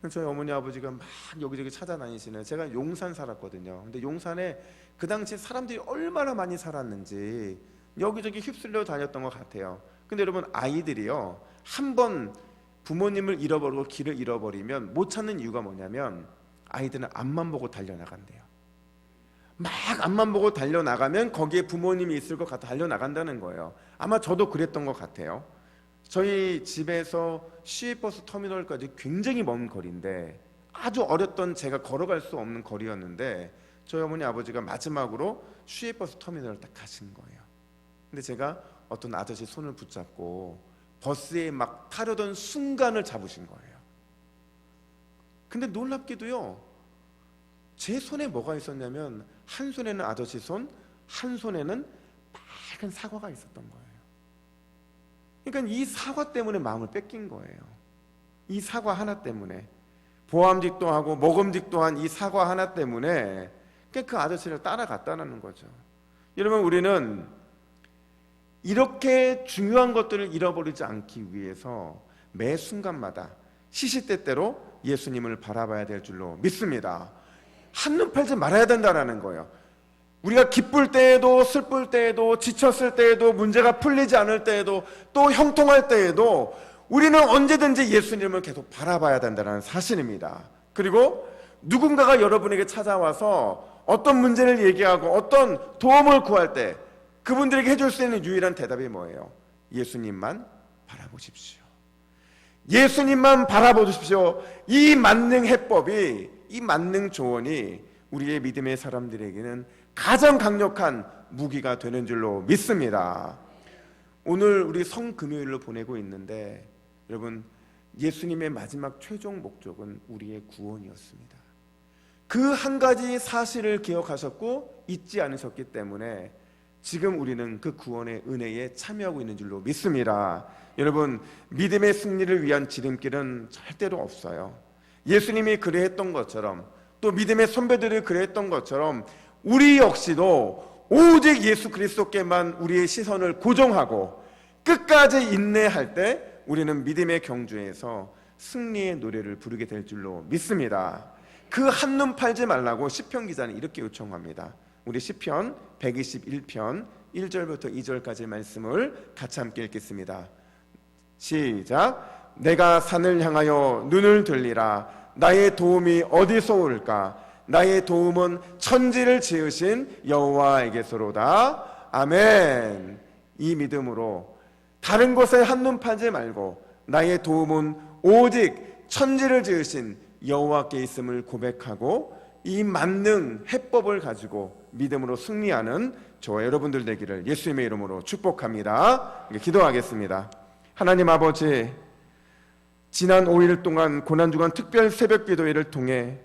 저희 어머니 아버지가 막 여기저기 찾아다니시는, 제가 용산 살았거든요. 근데 용산에 그 당시 사람들이 얼마나 많이 살았는지 여기저기 휩쓸려 다녔던 것 같아요. 근데 여러분, 아이들이요, 한번 부모님을 잃어버리고 길을 잃어버리면 못 찾는 이유가 뭐냐면, 아이들은 앞만 보고 달려나간대요. 막 앞만 보고 달려나가면 거기에 부모님이 있을 것 같아 달려나간다는 거예요. 아마 저도 그랬던 것 같아요. 저희 집에서 시외버스 터미널까지 굉장히 먼 거리인데, 아주 어렸던 제가 걸어갈 수 없는 거리였는데, 저희 어머니 아버지가 마지막으로 시외버스 터미널을 딱 가신 거예요. 근데 제가 어떤 아저씨 손을 붙잡고 버스에 막 타려던 순간을 잡으신 거예요. 근데 놀랍게도요, 제 손에 뭐가 있었냐면, 한 손에는 아저씨 손, 한 손에는 빨간 사과가 있었던 거예요. 그러니까 이 사과 때문에 마음을 뺏긴 거예요. 이 사과 하나 때문에, 보암직도 하고 먹음직도 한 이 사과 하나 때문에 그 아저씨를 따라갔다는 거죠. 여러분, 우리는 이렇게 중요한 것들을 잃어버리지 않기 위해서 매 순간마다 시시때때로 예수님을 바라봐야 될 줄로 믿습니다. 한눈 팔지 말아야 된다는 거예요. 우리가 기쁠 때에도, 슬플 때에도, 지쳤을 때에도, 문제가 풀리지 않을 때에도, 또 형통할 때에도 우리는 언제든지 예수님을 계속 바라봐야 된다는 사실입니다. 그리고 누군가가 여러분에게 찾아와서 어떤 문제를 얘기하고 어떤 도움을 구할 때 그분들에게 해줄 수 있는 유일한 대답이 뭐예요? 예수님만 바라보십시오. 예수님만 바라보십시오. 이 만능 해법이, 이 만능 조언이 우리의 믿음의 사람들에게는 가장 강력한 무기가 되는 줄로 믿습니다. 오늘 우리 성금요일로 보내고 있는데 여러분, 예수님의 마지막 최종 목적은 우리의 구원이었습니다. 그 한 가지 사실을 기억하셨고 잊지 않으셨기 때문에 지금 우리는 그 구원의 은혜에 참여하고 있는 줄로 믿습니다. 여러분, 믿음의 승리를 위한 지름길은 절대로 없어요. 예수님이 그래했던 것처럼, 또 믿음의 선배들이 그래했던 것처럼 우리 역시도 오직 예수 그리스도께만 우리의 시선을 고정하고 끝까지 인내할 때 우리는 믿음의 경주에서 승리의 노래를 부르게 될 줄로 믿습니다. 그 한눈 팔지 말라고 시편 기자는 이렇게 요청합니다. 우리 시편 121편 1절부터 2절까지 말씀을 같이 함께 읽겠습니다. 시작. 내가 산을 향하여 눈을 들리라. 나의 도움이 어디서 올까? 나의 도움은 천지를 지으신 여호와에게서로다. 아멘. 이 믿음으로 다른 곳에 한눈 팔지 말고 나의 도움은 오직 천지를 지으신 여호와께 있음을 고백하고 이 만능 해법을 가지고 믿음으로 승리하는 저와 여러분들 되기를 예수님의 이름으로 축복합니다. 기도하겠습니다. 하나님 아버지, 지난 5일 동안 고난주간 특별 새벽 기도회를 통해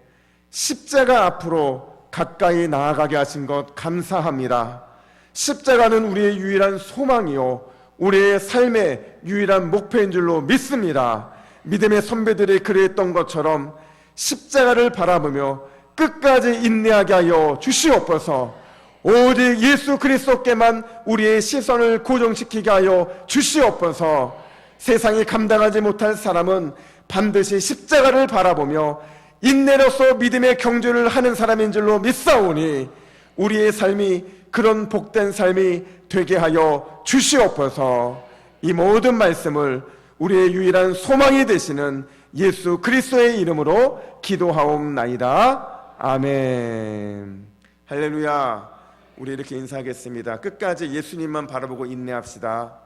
십자가 앞으로 가까이 나아가게 하신 것 감사합니다. 십자가는 우리의 유일한 소망이요, 우리의 삶의 유일한 목표인 줄로 믿습니다. 믿음의 선배들이 그랬던 것처럼 십자가를 바라보며 끝까지 인내하게 하여 주시옵소서. 오직 예수 그리스도께만 우리의 시선을 고정시키게 하여 주시옵소서. 세상이 감당하지 못할 사람은 반드시 십자가를 바라보며 인내로서 믿음의 경주를 하는 사람인 줄로 믿사오니 우리의 삶이 그런 복된 삶이 되게 하여 주시옵소서. 이 모든 말씀을 우리의 유일한 소망이 되시는 예수 그리스도의 이름으로 기도하옵나이다. 아멘. 할렐루야. 우리 이렇게 인사하겠습니다. 끝까지 예수님만 바라보고 인내합시다.